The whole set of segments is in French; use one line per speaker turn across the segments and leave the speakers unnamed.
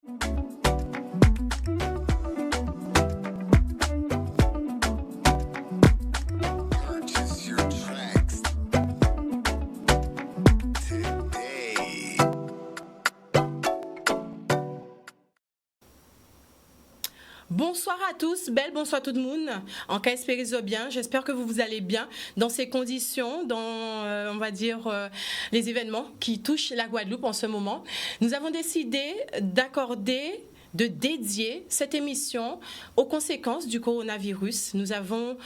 Purchase your tracks today.
Bonsoir à tous, belle bonsoir tout le monde. En cas espérez bien, j'espère que vous allez bien dans ces conditions, dans on va dire les événements qui touchent la Guadeloupe en ce moment. Nous avons décidé de dédier cette émission aux conséquences du coronavirus. Nous avions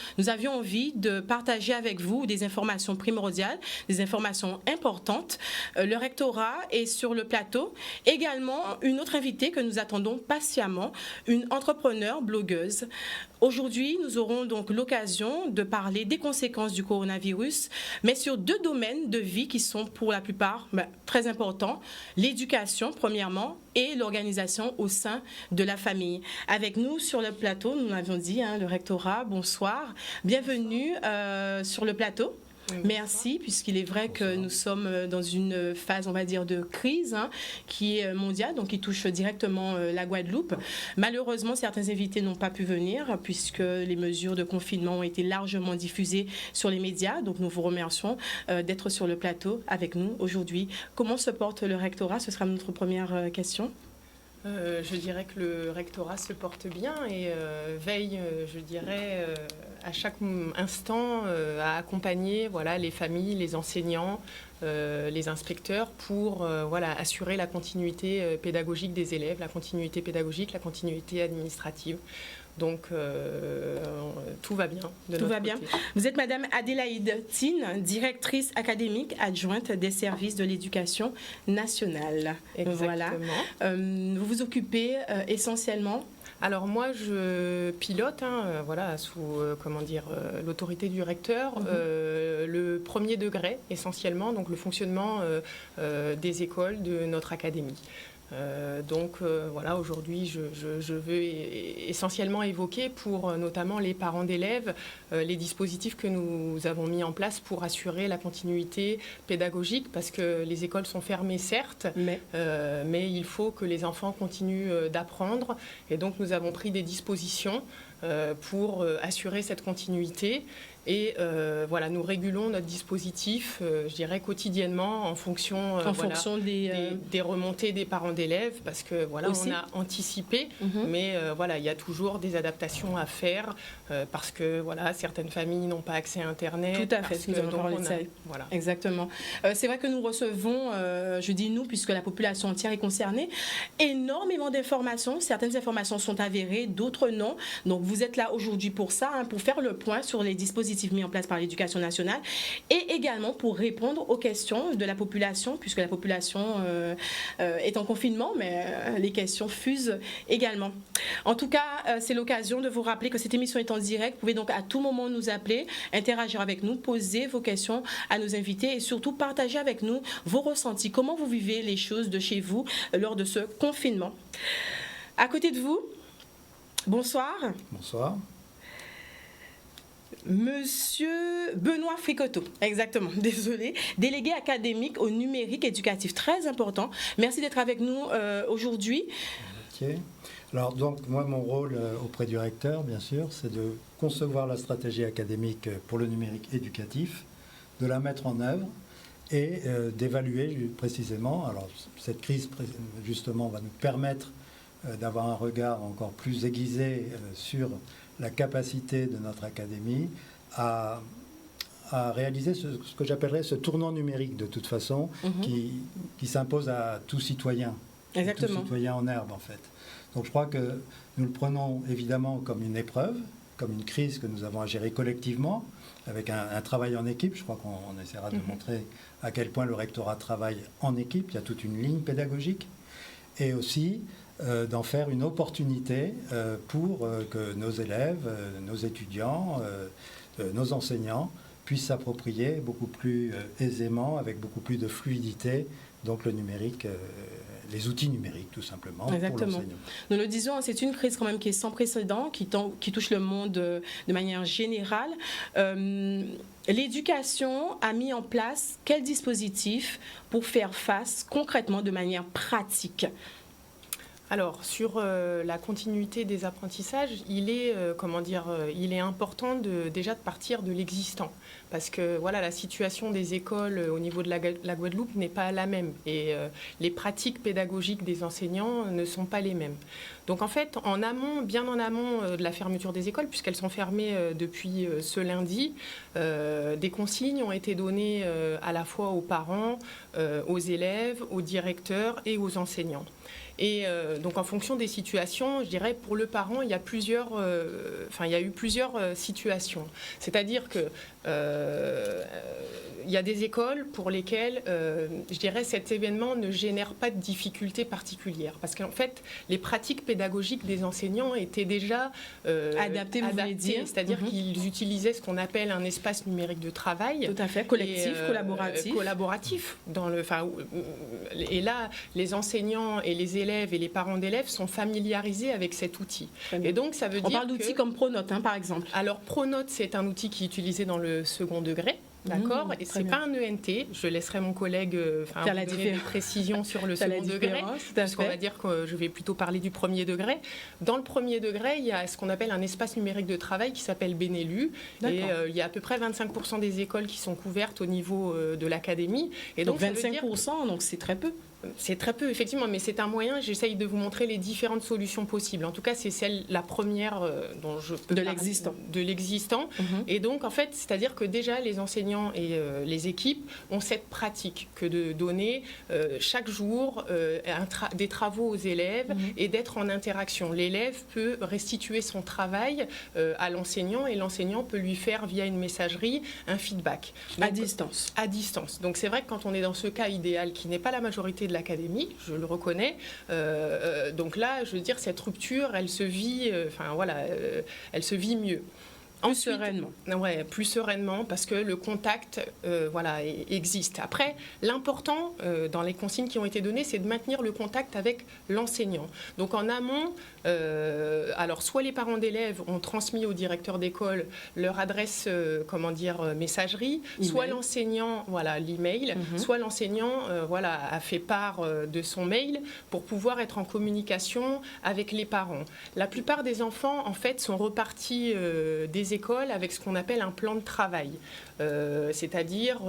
envie de partager avec vous des informations primordiales, des informations importantes. Le rectorat est sur le plateau. Également, une autre invitée que nous attendons patiemment, une entrepreneure blogueuse. Aujourd'hui, nous aurons donc l'occasion de parler des conséquences du coronavirus, mais sur deux domaines de vie qui sont pour la plupart très importants, l'éducation premièrement et l'organisation au sein de la famille. Avec nous sur le plateau, nous l'avons dit, le rectorat, bonsoir, bienvenue sur le plateau. Merci, puisqu'il est vrai que nous sommes dans une phase, on va dire, de crise qui est mondiale, donc qui touche directement la Guadeloupe. Malheureusement, certains invités n'ont pas pu venir puisque les mesures de confinement ont été largement diffusées sur les médias. Donc nous vous remercions d'être sur le plateau avec nous aujourd'hui. Comment se porte le rectorat? Ce sera notre première question.
Je dirais que le rectorat se porte bien et veille, je dirais, à chaque instant à accompagner les familles, les enseignants, les inspecteurs pour assurer la continuité pédagogique des élèves, la continuité pédagogique, la continuité administrative. Donc, tout va bien. Tout va bien.
Vous êtes Madame Adélaïde Tine, directrice académique adjointe des services de l'éducation nationale.
Exactement.
Voilà. Vous vous occupez essentiellement.
Alors moi, je pilote, sous l'autorité du recteur, le premier degré essentiellement, donc le fonctionnement des écoles de notre académie. Aujourd'hui, je veux essentiellement évoquer pour notamment les parents d'élèves les dispositifs que nous avons mis en place pour assurer la continuité pédagogique, parce que les écoles sont fermées, certes, mais il faut que les enfants continuent d'apprendre. Et donc, nous avons pris des dispositions pour assurer cette continuité. Et nous régulons notre dispositif, je dirais, quotidiennement en fonction des remontées des parents d'élèves, parce que on a anticipé, mais il y a toujours des adaptations à faire, parce que certaines familles n'ont pas accès à Internet.
Tout à fait, exactement. C'est vrai que nous recevons, je dis nous, puisque la population entière est concernée, énormément d'informations. Certaines informations sont avérées, d'autres non. Donc vous êtes là aujourd'hui pour ça, pour faire le point sur les dispositifs mis en place par l'Éducation nationale et également pour répondre aux questions de la population, puisque la population est en confinement, mais les questions fusent également. En tout cas, c'est l'occasion de vous rappeler que cette émission est en direct. Vous pouvez donc à tout moment nous appeler, interagir avec nous, poser vos questions à nos invités et surtout partager avec nous vos ressentis. Comment vous vivez les choses de chez vous lors de ce confinement? À côté de vous, bonsoir.
Bonsoir.
Monsieur Benoît Fricoteau, exactement, désolé, délégué académique au numérique éducatif, très important. Merci d'être avec nous aujourd'hui.
Ok. Alors donc moi mon rôle auprès du recteur, bien sûr, c'est de concevoir la stratégie académique pour le numérique éducatif, de la mettre en œuvre et d'évaluer précisément. Alors cette crise justement va nous permettre d'avoir un regard encore plus aiguisé sur la capacité de notre académie à réaliser ce que j'appellerais ce tournant numérique de toute façon, qui s'impose à tout citoyen.
Exactement.
Tout citoyen en herbe en fait. Donc je crois que nous le prenons évidemment comme une épreuve, comme une crise que nous avons à gérer collectivement, avec un travail en équipe. Je crois qu'on essaiera de montrer à quel point le rectorat travaille en équipe. Il y a toute une ligne pédagogique. Et aussi d'en faire une opportunité pour que nos élèves, nos étudiants, nos enseignants puissent s'approprier beaucoup plus aisément, avec beaucoup plus de fluidité, donc le numérique, les outils numériques tout simplement.
Exactement.
Pour l'enseignement.
Nous le disons, c'est une crise quand même qui est sans précédent, qui touche le monde de manière générale. L'éducation a mis en place quel dispositif pour faire face concrètement de manière pratique?
Alors, sur la continuité des apprentissages, il est important déjà de partir de l'existant. Parce que voilà, la situation des écoles au niveau de la Guadeloupe n'est pas la même. Et les pratiques pédagogiques des enseignants ne sont pas les mêmes. Donc en fait, bien en amont de la fermeture des écoles, puisqu'elles sont fermées depuis ce lundi, des consignes ont été données à la fois aux parents, aux élèves, aux directeurs et aux enseignants. Et donc en fonction des situations, je dirais pour le parent, il y a eu plusieurs situations. C'est-à-dire que il y a des écoles pour lesquelles, je dirais, cet événement ne génère pas de difficultés particulières. Parce qu'en fait, les pratiques pédagogiques des enseignants étaient déjà
adaptées, vous voulez dire.
C'est-à-dire qu'ils utilisaient ce qu'on appelle un espace numérique de travail.
Tout à fait, collectif, collaboratif.
Collaboratif. Et là, les enseignants et les élèves et les parents d'élèves sont familiarisés avec cet outil. Et donc, ça veut dire
on parle d'outils comme Pronote, par exemple.
Alors, Pronote, c'est un outil qui est utilisé dans le second degré. D'accord. Et c'est pas un ENT. Je laisserai mon collègue
faire la
donner des précisions sur le second degré, parce qu'on va dire que je vais plutôt parler du premier degré. Dans le premier degré, il y a ce qu'on appelle un espace numérique de travail qui s'appelle Benelu. Et il y a à peu près 25% des écoles qui sont couvertes au niveau de l'académie. Et donc
25%, donc c'est très peu.
C'est très peu, effectivement, mais c'est un moyen. J'essaye de vous montrer les différentes solutions possibles. En tout cas, c'est la première dont je peux parler, de l'existant. Et donc, en fait, c'est-à-dire que déjà, les enseignants et les équipes ont cette pratique que de donner chaque jour des travaux aux élèves et d'être en interaction. L'élève peut restituer son travail à l'enseignant et l'enseignant peut lui faire, via une messagerie, un feedback. Donc,
à distance.
À distance. Donc, c'est vrai que quand on est dans ce cas idéal, qui n'est pas la majorité de l'académie, je le reconnais. Donc là, je veux dire, cette rupture, elle se vit, elle se vit mieux.
Ensuite, sereinement.
Ouais, plus sereinement, parce que le contact existe. Après, l'important dans les consignes qui ont été données, c'est de maintenir le contact avec l'enseignant. Donc en amont, alors soit les parents d'élèves ont transmis au directeur d'école leur adresse, messagerie, soit l'enseignant, l'email, soit l'enseignant, a fait part de son mail pour pouvoir être en communication avec les parents. La plupart des enfants, en fait, sont repartis des écoles avec ce qu'on appelle un plan de travail, c'est-à-dire,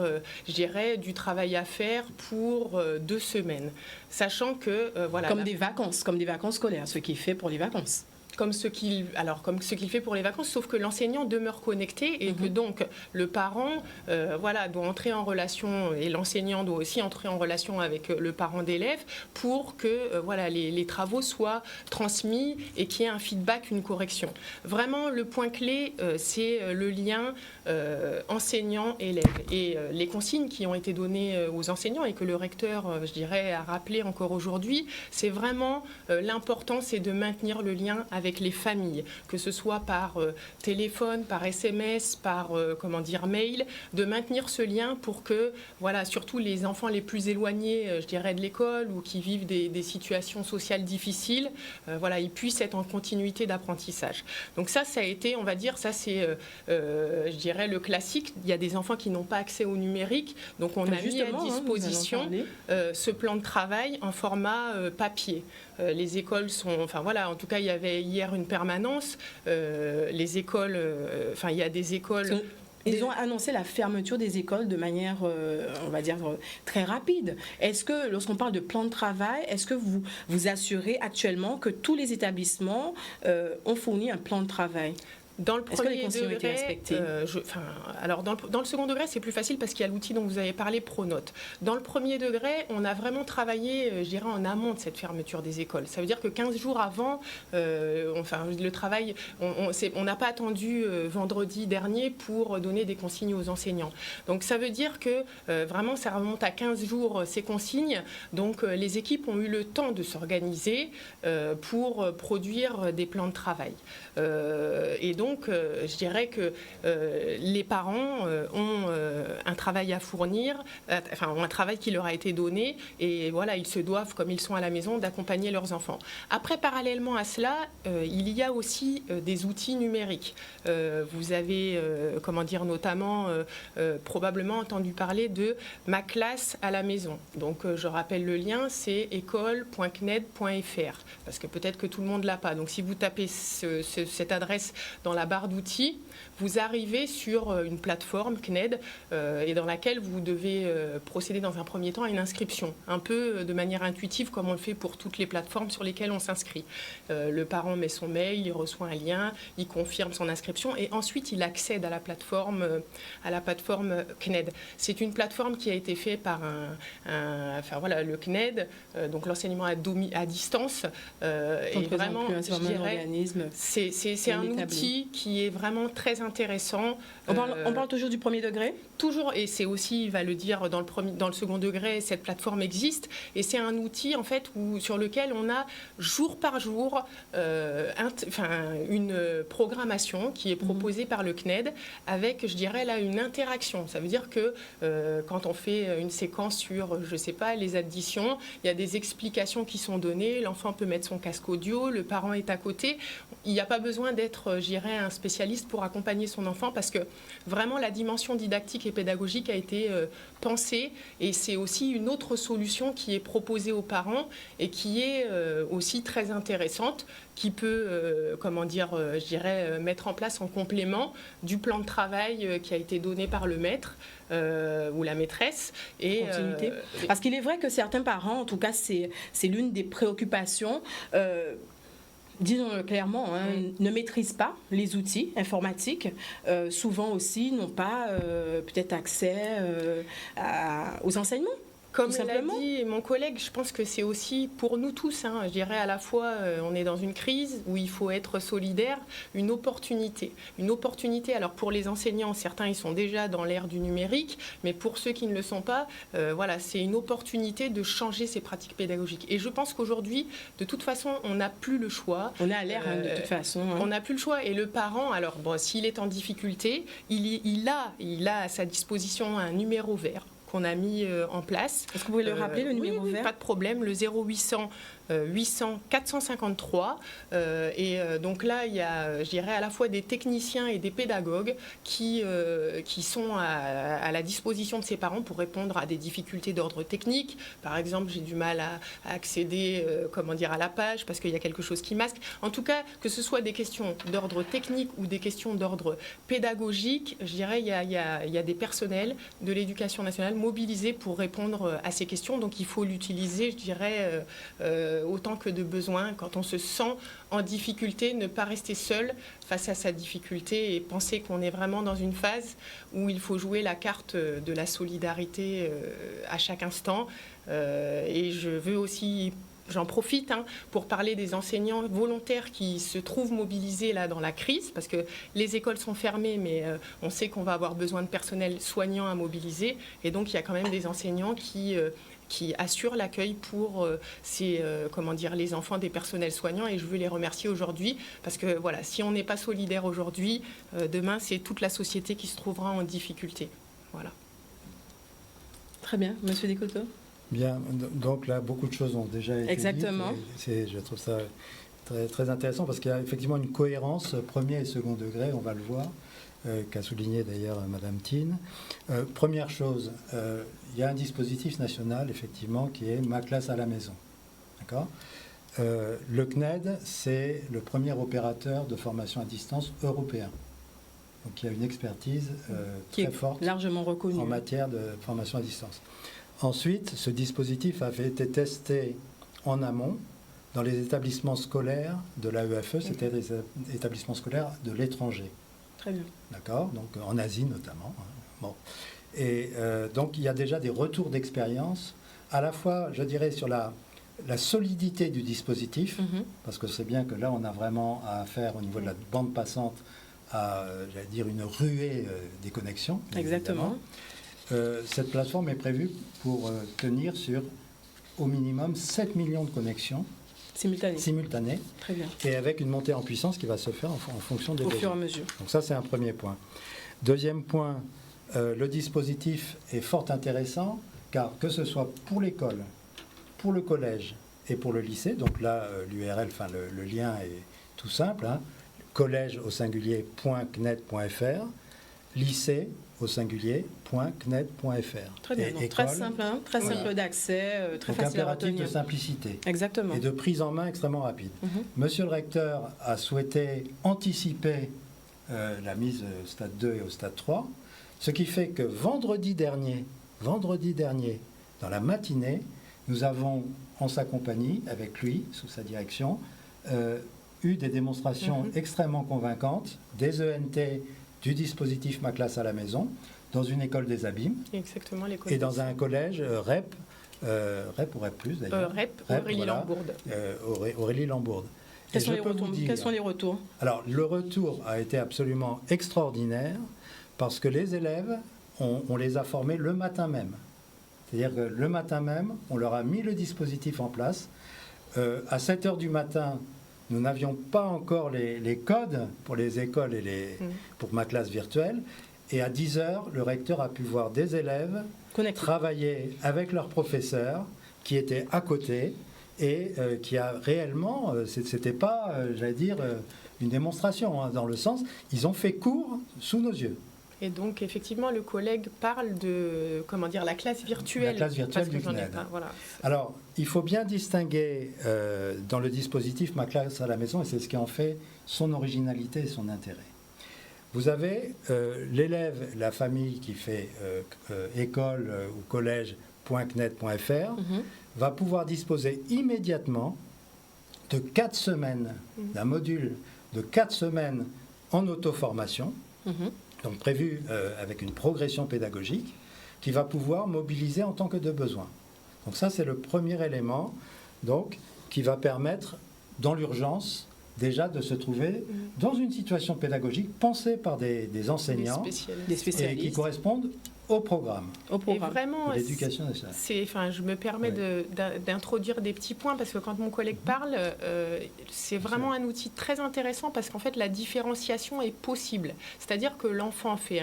je dirais, du travail à faire pour 2 semaines, sachant que
comme des vacances scolaires, ce qu'il fait pour les vacances.
Comme ce qu'il fait pour les vacances, sauf que l'enseignant demeure connecté et que donc le parent doit entrer en relation, et l'enseignant doit aussi entrer en relation avec le parent d'élève pour que les travaux soient transmis et qu'il y ait un feedback, une correction. Vraiment, le point clé, c'est le lien enseignant-élève. Et les consignes qui ont été données aux enseignants et que le recteur, je dirais, a rappelé encore aujourd'hui, c'est vraiment l'important, c'est de maintenir le lien avec les familles, que ce soit par téléphone, par SMS, par mail, de maintenir ce lien pour que, surtout les enfants les plus éloignés, je dirais, de l'école ou qui vivent des situations sociales difficiles, ils puissent être en continuité d'apprentissage. Donc ça a été, on va dire, ça c'est, je dirais, le classique. Il y a des enfants qui n'ont pas accès au numérique, donc on a mis à disposition ce plan de travail en format papier. Les écoles sont, en tout cas, il y avait hier une permanence. Les écoles, il y a des écoles.
Ils ont annoncé la fermeture des écoles de manière, on va dire, très rapide. Est-ce que, lorsqu'on parle de plan de travail, est-ce que vous assurez actuellement que tous les établissements ont fourni un plan de travail ?
Dans le premier degré,
alors
dans le second degré, c'est plus facile parce qu'il y a l'outil dont vous avez parlé, Pronote. Dans le premier degré, on a vraiment travaillé, je dirais, en amont de cette fermeture des écoles. Ça veut dire que 15 jours avant, le travail, on n'a pas attendu vendredi dernier pour donner des consignes aux enseignants. Donc ça veut dire que vraiment, ça remonte à 15 jours ces consignes. Donc les équipes ont eu le temps de s'organiser pour produire des plans de travail. Et donc, donc, je dirais que les parents ont un travail à fournir, ont un travail qui leur a été donné, et voilà, ils se doivent, comme ils sont à la maison, d'accompagner leurs enfants. Après, parallèlement à cela, il y a aussi des outils numériques. Vous avez, notamment, probablement entendu parler de Ma classe à la maison. Donc, je rappelle le lien, c'est école.cned.fr, parce que peut-être que tout le monde ne l'a pas. Donc, si vous tapez cette adresse dans la barre d'outils, vous arrivez sur une plateforme CNED et dans laquelle vous devez procéder dans un premier temps à une inscription, un peu de manière intuitive comme on le fait pour toutes les plateformes sur lesquelles on s'inscrit. Le parent met son mail, il reçoit un lien, il confirme son inscription et ensuite il accède à la plateforme CNED. C'est une plateforme qui a été faite par le CNED, donc l'enseignement à distance. Et vraiment, je dirais, c'est un outil qui est vraiment très intéressant.
On parle toujours du premier degré ?
Toujours, et c'est aussi, il va le dire, dans le second degré, cette plateforme existe, et c'est un outil en fait sur lequel on a jour par jour une programmation qui est proposée par le CNED avec, je dirais là, une interaction. Ça veut dire que quand on fait une séquence sur, je sais pas, les additions, il y a des explications qui sont données, l'enfant peut mettre son casque audio, le parent est à côté. Il n'y a pas besoin d'être, je dirais, un spécialiste pour accompagner son enfant parce que vraiment la dimension didactique et pédagogique a été pensée et c'est aussi une autre solution qui est proposée aux parents et qui est aussi très intéressante, qui peut, je dirais, mettre en place en complément du plan de travail qui a été donné par le maître ou la maîtresse. Et,
continuité. Parce qu'il est vrai que certains parents, en tout cas, c'est l'une des préoccupations. Disons-le clairement, ne maîtrisent pas les outils informatiques, souvent aussi n'ont pas peut-être accès aux enseignements.
Comme l'a dit mon collègue, je pense que c'est aussi pour nous tous, je dirais à la fois on est dans une crise où il faut être solidaire, une opportunité. Une opportunité, alors pour les enseignants, certains ils sont déjà dans l'ère du numérique, mais pour ceux qui ne le sont pas, c'est une opportunité de changer ces pratiques pédagogiques. Et je pense qu'aujourd'hui, de toute façon, on n'a plus le choix.
On est à l'ère de toute façon.
On n'a plus le choix. Et le parent, alors s'il est en difficulté, il a à sa disposition un numéro vert qu'on a mis en place.
Est-ce que vous pouvez le rappeler, le numéro vert ?
Pas de problème, le 0800 800 453 donc là il y a, je dirais, à la fois des techniciens et des pédagogues qui sont à la disposition de ces parents pour répondre à des difficultés d'ordre technique. Par exemple, j'ai du mal à accéder à la page parce qu'il y a quelque chose qui masque. En tout cas, que ce soit des questions d'ordre technique ou des questions d'ordre pédagogique, je dirais il y a des personnels de l'éducation nationale mobilisés pour répondre à ces questions. Donc il faut l'utiliser, je dirais, autant que de besoin. Quand on se sent en difficulté, ne pas rester seul face à sa difficulté et penser qu'on est vraiment dans une phase où il faut jouer la carte de la solidarité à chaque instant. Et je veux aussi... J'en profite pour parler des enseignants volontaires qui se trouvent mobilisés là dans la crise, parce que les écoles sont fermées, mais on sait qu'on va avoir besoin de personnel soignant à mobiliser. Et donc, il y a quand même des enseignants qui assurent l'accueil pour les enfants des personnels soignants. Et je veux les remercier aujourd'hui, parce que voilà, si on n'est pas solidaire aujourd'hui, demain, c'est toute la société qui se trouvera en difficulté. Voilà.
Très bien. Monsieur Descoteaux ?
Bien, donc là, beaucoup de choses ont déjà été
Exactement.
dites. Je trouve ça très, très intéressant parce qu'il y a effectivement une cohérence premier et second degré, on va le voir, qu'a souligné d'ailleurs Madame Thine. Première chose, il y a un dispositif national, effectivement, qui est Ma classe à la maison. D'accord ? Le CNED, c'est le premier opérateur de formation à distance européen. Donc il y a une expertise très forte,
largement reconnue,
en matière de formation à distance. Ensuite, ce dispositif avait été testé en amont dans les établissements scolaires de l'AEFE, c'était les établissements scolaires de l'étranger.
Très bien.
D'accord ? Donc en Asie notamment. Bon. Et donc il y a déjà des retours d'expérience, à la fois, je dirais, sur la solidité du dispositif, parce que c'est bien que là, on a vraiment à faire au niveau de la bande passante à, j'allais dire, une ruée des connexions.
Exactement.
Cette plateforme est prévue pour tenir sur au minimum 7 millions de connexions simultanée,
Très bien.
et avec une montée en puissance qui va se faire en fonction des
Au
besoins.
fur et à mesure.
Donc ça, c'est un premier point. Deuxième point, le dispositif est fort intéressant, car que ce soit pour l'école, pour le collège et pour le lycée, donc là, l'URL, enfin le lien est tout simple, hein, collège au singulier .cnet.fr, lycée au singulier .cnet.fr.
Très bien.
Et
Donc, très
école,
simple, hein, très
voilà.
simple d'accès, très
donc
facile à
impératif
retenir.
de simplicité
Exactement.
et de prise en main extrêmement rapide.
Mhm.
Monsieur le recteur a souhaité anticiper la mise au stade 2 et au stade 3, ce qui fait que vendredi dernier, dans la matinée, nous avons, en sa compagnie, avec lui, sous sa direction, eu des démonstrations extrêmement convaincantes des ENT du dispositif Ma classe à la maison, dans une école des Abîmes,
Exactement, l'école.
et dans un collège REP, REP ou REP+, d'ailleurs.
REP,
REP,
Aurélie
voilà.
Lambourde.
Aurélie Lambourde.
Quels
Et
sont
je
les
peux
retours?
vous dire-
Quels sont les retours?
Alors, le retour a été absolument extraordinaire parce que les élèves, on les a formés le matin même. C'est-à-dire que le matin même, on leur a mis le dispositif en place. À 7 heures du matin, nous n'avions pas encore les codes pour les écoles et pour ma classe virtuelle. Et à 10 heures, le recteur a pu voir des élèves
Connectés.
travailler avec leurs professeurs qui étaient à côté et qui a réellement, c'était pas, j'allais dire, une démonstration, hein, dans le sens, ils ont fait cours sous nos yeux.
Et donc, effectivement, le collègue parle de, comment dire, la classe virtuelle.
La classe virtuelle
parce que
du
j'en ai
CNED.
pas, voilà.
Alors, il faut bien distinguer dans le dispositif Ma classe à la maison, et c'est ce qui en fait son originalité et son intérêt. Vous avez l'élève, la famille qui fait école ou collège.cnet.fr va pouvoir disposer immédiatement de 4 semaines, d'un module de 4 semaines en auto-formation, donc prévu avec une progression pédagogique, qui va pouvoir mobiliser en tant que de besoin. Donc ça, c'est le premier élément, donc, qui va permettre, dans l'urgence, déjà de se trouver dans une situation pédagogique pensée par des enseignants
Des
Des
et
spécialistes.
qui correspondent au programme
Au
Et
programme.
vraiment,
de l'éducation nationale.
enfin, je me permets d'introduire des petits points parce que quand mon collègue parle, c'est vraiment un outil très intéressant parce qu'en fait, la différenciation est possible. C'est-à-dire que l'enfant fait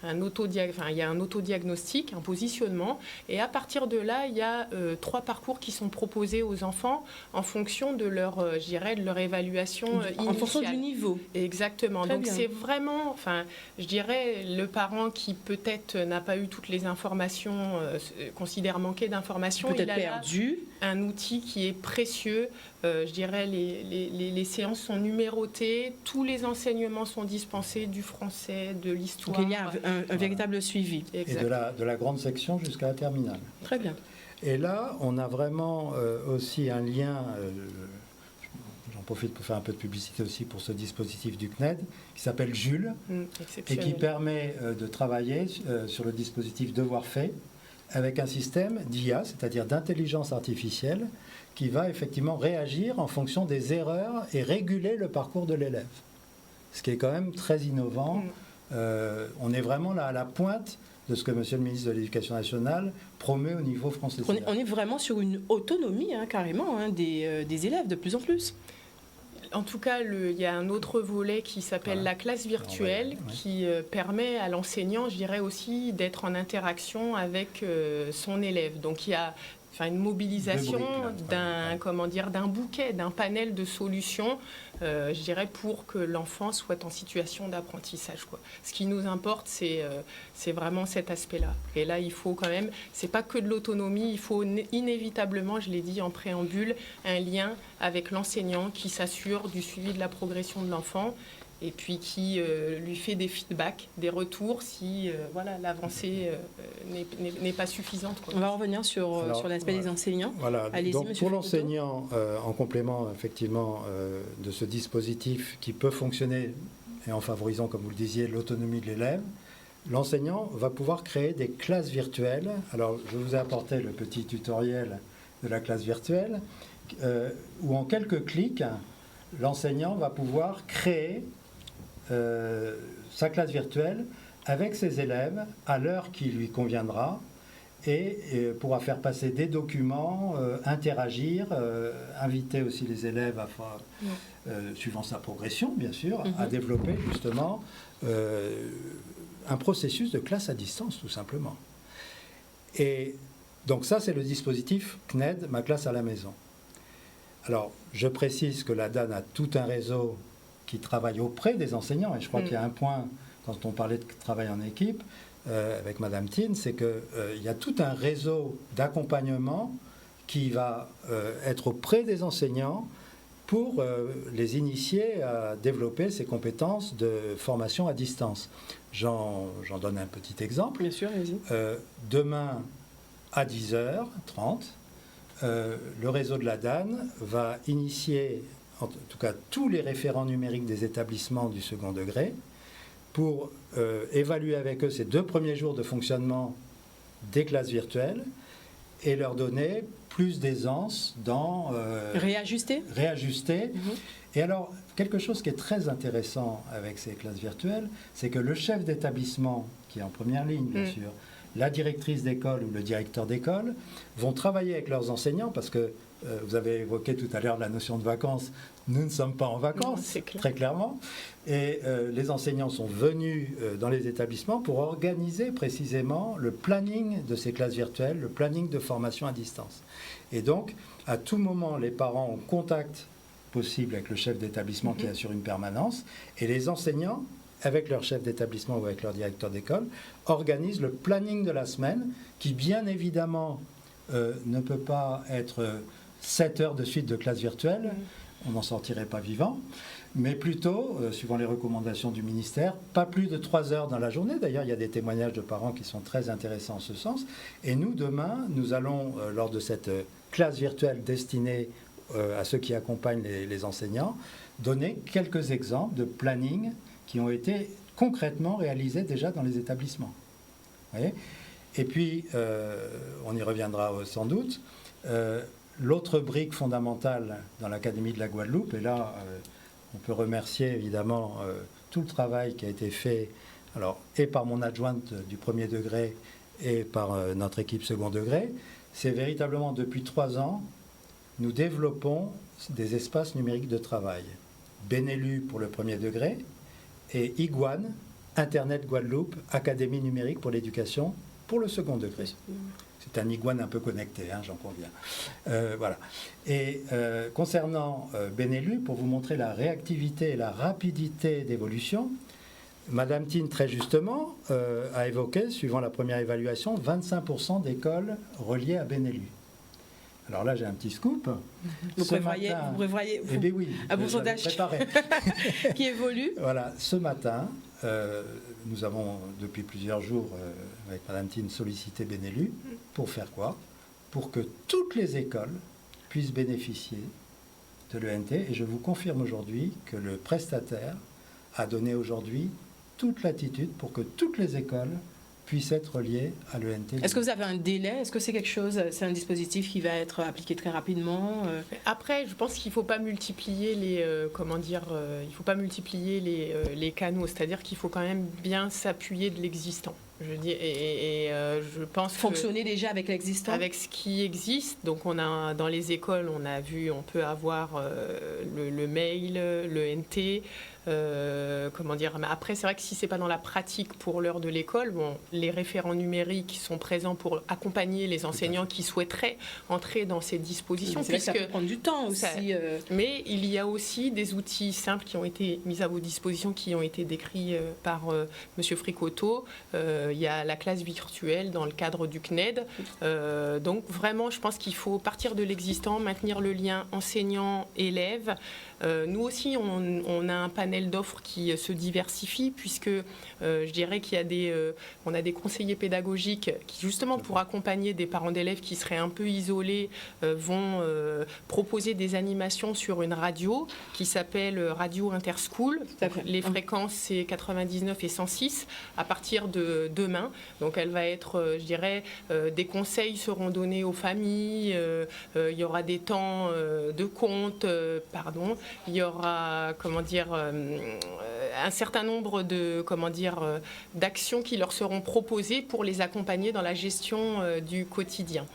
il y a un autodiagnostic, un positionnement, et à partir de là, il y a 3 parcours qui sont proposés aux enfants en fonction de leur, je dirais, de leur évaluation initiale.
En fonction du niveau.
Exactement.
Très
Donc
bien.
c'est vraiment, enfin, je dirais, le parent qui peut-être n'a pas eu toutes les informations, considère manquer d'informations,
Peut-être
il a là
perdu.
un outil qui est précieux. Je dirais, les séances sont numérotées, tous les enseignements sont dispensés, du français, de l'histoire.
Donc il y a un véritable suivi.
Et
Exact.
de la grande section jusqu'à la terminale.
Très bien.
Et là, on a vraiment aussi un lien, j'en profite pour faire un peu de publicité aussi pour ce dispositif du CNED, qui s'appelle Jules, et
Exceptionnel.
qui permet de travailler sur le dispositif Devoir fait, avec un système d'IA, c'est-à-dire d'intelligence artificielle, qui va effectivement réagir en fonction des erreurs et réguler le parcours de l'élève. Ce qui est quand même très innovant. On est vraiment là à la pointe de ce que Monsieur le ministre de l'Éducation nationale promeut au niveau français.
On est vraiment sur une autonomie, hein, carrément, hein, des élèves de plus en plus.
En tout cas, il y a un autre volet qui s'appelle
Voilà.
la classe virtuelle,
Ouais.
qui permet à l'enseignant, je dirais aussi, d'être en interaction avec son élève. Donc il y a une mobilisation
briques, là.
d'un bouquet, d'un panel de solutions, je dirais, pour que l'enfant soit en situation d'apprentissage, quoi. Ce qui nous importe, c'est vraiment cet aspect-là. Et là, il faut quand même, c'est pas que de l'autonomie, il faut inévitablement, je l'ai dit en préambule, un lien avec l'enseignant qui s'assure du suivi de la progression de l'enfant et puis qui lui fait des feedbacks, des retours si l'avancée n'est pas suffisante, quoi.
On va revenir sur l'aspect des enseignants.
Voilà.
Allez-y,
Donc
monsieur
pour
Foucault.
l'enseignant, en complément effectivement de ce dispositif qui peut fonctionner et en favorisant, comme vous le disiez, l'autonomie de l'élève, l'enseignant va pouvoir créer des classes virtuelles. Alors je vous ai apporté le petit tutoriel de la classe virtuelle où en quelques clics, l'enseignant va pouvoir créer sa classe virtuelle avec ses élèves à l'heure qui lui conviendra et pourra faire passer des documents, interagir, inviter aussi les élèves, suivant sa progression bien sûr, à développer justement un processus de classe à distance tout simplement. Et donc ça c'est le dispositif CNED, ma classe à la maison. Alors je précise que la DAN a tout un réseau qui travaille auprès des enseignants, et je crois qu'il y a un point, quand on parlait de travail en équipe, avec Madame Thine, c'est qu'il y a tout un réseau d'accompagnement qui va être auprès des enseignants pour les initier à développer ces compétences de formation à distance. J'en donne un petit exemple.
Bien sûr, vas-y.
Demain, à 10h30, le réseau de la DAN va initier, en tout cas tous les référents numériques des établissements du second degré, pour évaluer avec eux ces 2 premiers jours de fonctionnement des classes virtuelles et leur donner plus d'aisance dans...
réajuster.
Et alors, quelque chose qui est très intéressant avec ces classes virtuelles, c'est que le chef d'établissement, qui est en première ligne bien sûr, la directrice d'école ou le directeur d'école, vont travailler avec leurs enseignants parce que vous avez évoqué tout à l'heure la notion de vacances. Nous ne sommes pas en vacances, très clairement. Et les enseignants sont venus dans les établissements pour organiser précisément le planning de ces classes virtuelles, le planning de formation à distance. Et donc, à tout moment, les parents ont contact possible avec le chef d'établissement qui assure une permanence, et les enseignants, avec leur chef d'établissement ou avec leur directeur d'école, organisent le planning de la semaine, qui bien évidemment ne peut pas être 7 heures de suite de classe virtuelle, on n'en sortirait pas vivant, mais plutôt, suivant les recommandations du ministère, pas plus de 3 heures dans la journée. D'ailleurs, il y a des témoignages de parents qui sont très intéressants en ce sens. Et nous, demain, nous allons, lors de cette classe virtuelle destinée à ceux qui accompagnent les enseignants, donner quelques exemples de planning qui ont été concrètement réalisés déjà dans les établissements. Vous voyez ? Et puis, on y reviendra sans doute, l'autre brique fondamentale dans l'Académie de la Guadeloupe, et là, on peut remercier évidemment tout le travail qui a été fait, alors, et par mon adjointe du premier degré et par notre équipe second degré, c'est véritablement depuis 3 ans, nous développons des espaces numériques de travail. Benelu pour le premier degré et Iguane, Internet Guadeloupe, Académie numérique pour l'éducation pour le second degré. C'est un iguane un peu connecté, j'en conviens. Voilà. Et concernant Benelu, pour vous montrer la réactivité et la rapidité d'évolution, Madame Thine, très justement, a évoqué, suivant la première évaluation, 25% d'écoles reliées à Benelu. Alors là, j'ai un petit scoop.
Vous prévoyez
eh bien oui,
un pourcentage qui évolue.
Voilà, ce matin, nous avons depuis plusieurs jours, avec Madame Thine, sollicité Benelu. Pour faire quoi ? Pour que toutes les écoles puissent bénéficier de l'ENT. Et je vous confirme aujourd'hui que le prestataire a donné aujourd'hui toute latitude pour que toutes les écoles puissent être liées à l'ENT.
Est-ce que vous avez un délai ? Est-ce que c'est quelque chose, c'est un dispositif qui va être appliqué très rapidement ?
Après, je pense qu'il ne faut pas multiplier les canaux, c'est-à-dire qu'il faut quand même bien s'appuyer de l'existant. Je dis, je pense
fonctionner déjà avec l'existant,
avec ce qui existe. Donc on a dans les écoles, on peut avoir le mail, le NT. Mais après, c'est vrai que si c'est pas dans la pratique pour l'heure de l'école, les référents numériques sont présents pour accompagner les enseignants qui souhaiteraient entrer dans ces dispositions.
Puisque ça peut prendre du temps aussi.
Mais il y a aussi des outils simples qui ont été mis à vos dispositions, qui ont été décrits par Monsieur Fricoteau. Il y a la classe virtuelle dans le cadre du CNED. Donc vraiment, je pense qu'il faut partir de l'existant, maintenir le lien enseignant-élève. Nous aussi, on a un panel d'offres qui se diversifie, puisque je dirais qu'il y a on a des conseillers pédagogiques qui, justement, pour accompagner des parents d'élèves qui seraient un peu isolés, vont proposer des animations sur une radio qui s'appelle Radio Interschool. Les fréquences, c'est 99 et 106 à partir de demain. Donc, elle va être, je dirais, des conseils seront donnés aux familles, il y aura des temps de compte, il y aura, un certain nombre de, d'actions qui leur seront proposées pour les accompagner dans la gestion du quotidien.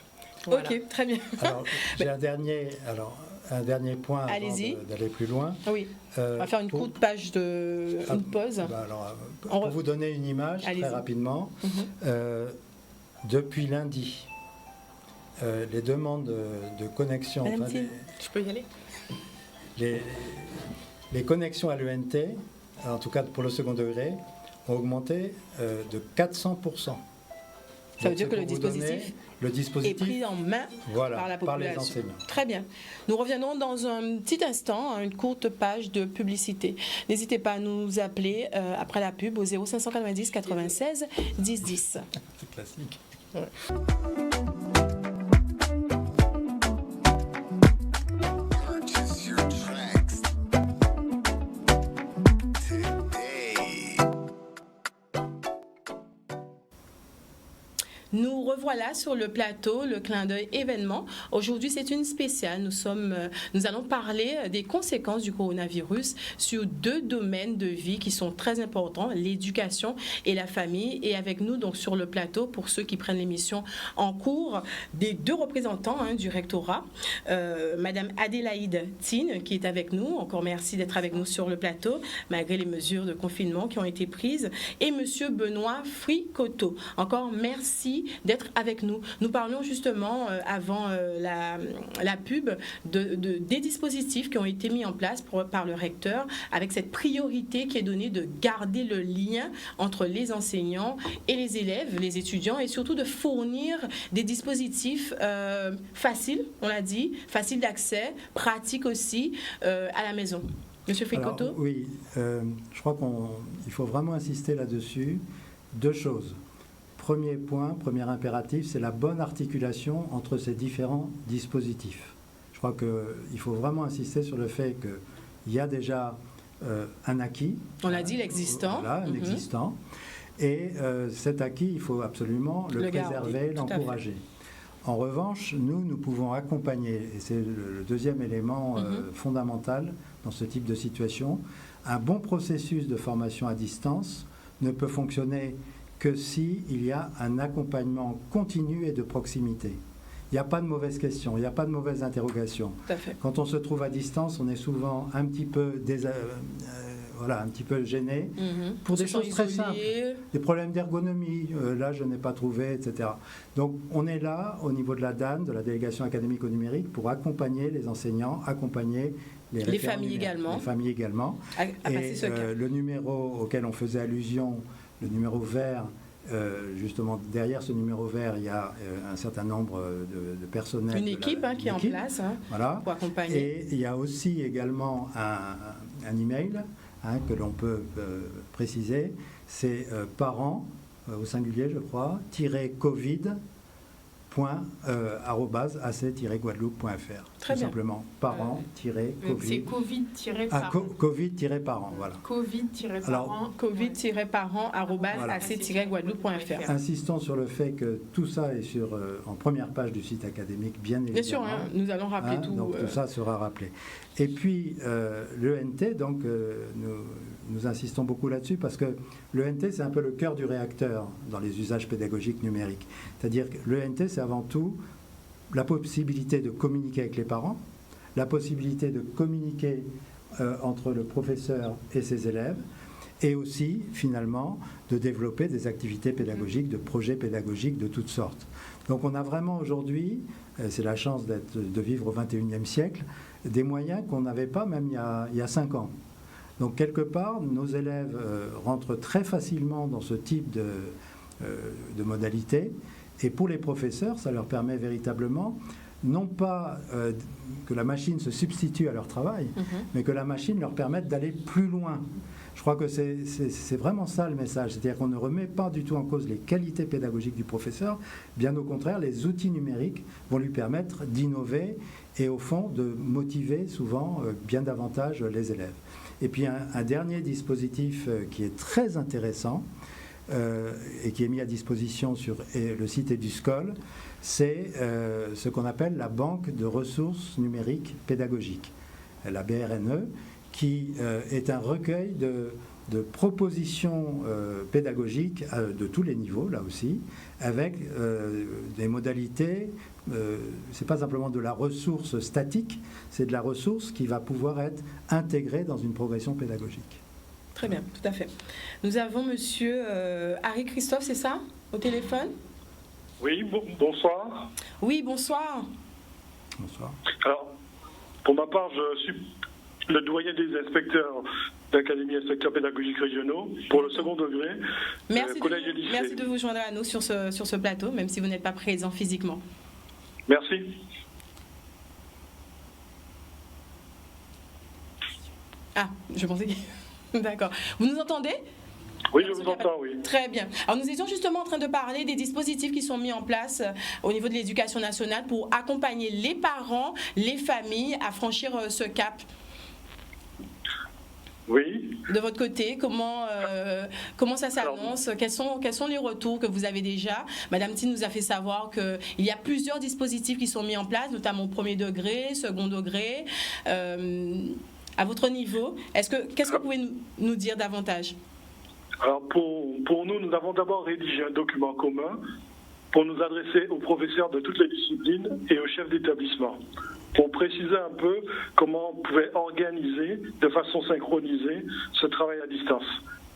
Voilà.
Ok, très bien.
Alors, j'ai un dernier point avant
Allez-y.
d'aller plus loin.
Oui, on va faire une courte page une pause.
Pour vous donner une image
Allez-y.
très rapidement, depuis lundi, les demandes de connexion,
Madame Thiel.
Je peux y aller ?
les connexions à l'ENT, en tout cas pour le second degré, ont augmenté de 400%.
Ça veut dire que le dispositif est pris en main par la population.
Par les enseignants.
Très bien. Nous reviendrons dans un petit instant, une courte page de publicité. N'hésitez pas à nous appeler après la pub au 0590 96 10 10.
C'est classique.
Ouais.
Purchase your tracks today.
Nous revoilà sur le plateau, le clin d'œil événement. Aujourd'hui, c'est une spéciale. Nous allons parler des conséquences du coronavirus sur deux domaines de vie qui sont très importants, l'éducation et la famille. Et avec nous, donc, sur le plateau, pour ceux qui prennent l'émission en cours, des deux représentants du rectorat, Madame Adélaïde Tine, qui est avec nous. Encore merci d'être avec nous sur le plateau, malgré les mesures de confinement qui ont été prises. Et Monsieur Benoît Fricoteau. Encore merci d'être avec nous. Nous parlions justement avant la pub des dispositifs qui ont été mis en place par le recteur avec cette priorité qui est donnée de garder le lien entre les enseignants et les élèves, les étudiants, et surtout de fournir des dispositifs faciles, on l'a dit, faciles d'accès, pratiques aussi à la maison. Monsieur Fricoteau ?
Oui, je crois qu'il faut vraiment insister là-dessus. Deux choses. Premier point, premier impératif, c'est la bonne articulation entre ces différents dispositifs. Je crois qu'il faut vraiment insister sur le fait qu'il y a déjà un acquis.
On l'a dit, l'existant.
Voilà, un existant. Et cet acquis, il faut absolument le préserver, l'encourager. En revanche, nous pouvons accompagner, et c'est le deuxième élément fondamental dans ce type de situation, un bon processus de formation à distance ne peut fonctionner que s'il y a un accompagnement continu et de proximité. Il n'y a pas de mauvaise question, il n'y a pas de mauvaise interrogation.
Tout à fait.
Quand on se trouve à distance, on est souvent un petit peu, un petit peu gêné pour des choses très simples. Des problèmes d'ergonomie, là je n'ai pas trouvé, etc. Donc on est là au niveau de la DAN, de la délégation académique au numérique, pour accompagner les enseignants, accompagner les familles également. Les familles également. Le numéro auquel on faisait allusion, le numéro vert, justement derrière ce numéro vert, il y a un certain nombre de personnels.
Une équipe qui est en place pour accompagner.
Et il y a aussi également un email que l'on peut préciser, c'est parents, au singulier je crois, -covid. @ac-guadeloupe.fr.
Très
tout
bien.
Simplement, parents-covid.
C'est Covid-parents.
Covid-parents, voilà.
Covid-parents.
Covid-parents @ac-guadeloupe.fr.
Insistons sur le fait que tout ça est en première page du site académique, bien évidemment.
Bien sûr, nous allons rappeler tout.
Donc tout ça sera rappelé. Et puis l'ENT, donc nous insistons beaucoup là-dessus parce que l'ENT c'est un peu le cœur du réacteur dans les usages pédagogiques numériques. C'est-à-dire que l'ENT c'est avant tout la possibilité de communiquer avec les parents, la possibilité de communiquer entre le professeur et ses élèves, et aussi finalement de développer des activités pédagogiques, de projets pédagogiques de toutes sortes. Donc on a vraiment aujourd'hui, c'est la chance de vivre au XXIe siècle, des moyens qu'on n'avait pas même il y a 5 ans. Donc quelque part, nos élèves rentrent très facilement dans ce type de modalités, et pour les professeurs, ça leur permet véritablement, non pas que la machine se substitue à leur travail, mais que la machine leur permette d'aller plus loin. Je crois que c'est vraiment ça le message, c'est-à-dire qu'on ne remet pas du tout en cause les qualités pédagogiques du professeur, bien au contraire, les outils numériques vont lui permettre d'innover et au fond de motiver souvent bien davantage les élèves. Et puis un dernier dispositif qui est très intéressant et qui est mis à disposition sur le site EduScol, c'est ce qu'on appelle la banque de ressources numériques pédagogiques, la BRNE, qui est un recueil de propositions pédagogiques de tous les niveaux, là aussi, avec des modalités. C'est pas simplement de la ressource statique, c'est de la ressource qui va pouvoir être intégrée dans une progression pédagogique.
Très bien, tout à fait. Nous avons monsieur Harry Christophe, c'est ça, au téléphone?
Oui, bonsoir.
Oui, bonsoir.
Bonsoir.
Alors, pour ma part, je suis le doyen des inspecteurs d'Académie inspecteurs pédagogiques régionaux pour le second degré, collège et lycée.
Merci de vous joindre à nous sur ce plateau, même si vous n'êtes pas présent physiquement.
Merci.
Ah, je pensais que... D'accord. Vous nous entendez ?
Oui, je vous entends, oui.
Très bien. Alors, nous étions justement en train de parler des dispositifs qui sont mis en place au niveau de l'éducation nationale pour accompagner les parents, les familles à franchir ce cap.
Oui.
De votre côté, comment ça s'annonce? Quels sont les retours que vous avez déjà? Madame Tine nous a fait savoir qu'il y a plusieurs dispositifs qui sont mis en place, notamment au premier degré, second degré. À votre niveau, qu'est-ce que vous pouvez nous dire davantage?
Alors, pour nous, nous avons d'abord rédigé un document commun pour nous adresser aux professeurs de toutes les disciplines et aux chefs d'établissement, pour préciser un peu comment on pouvait organiser de façon synchronisée ce travail à distance.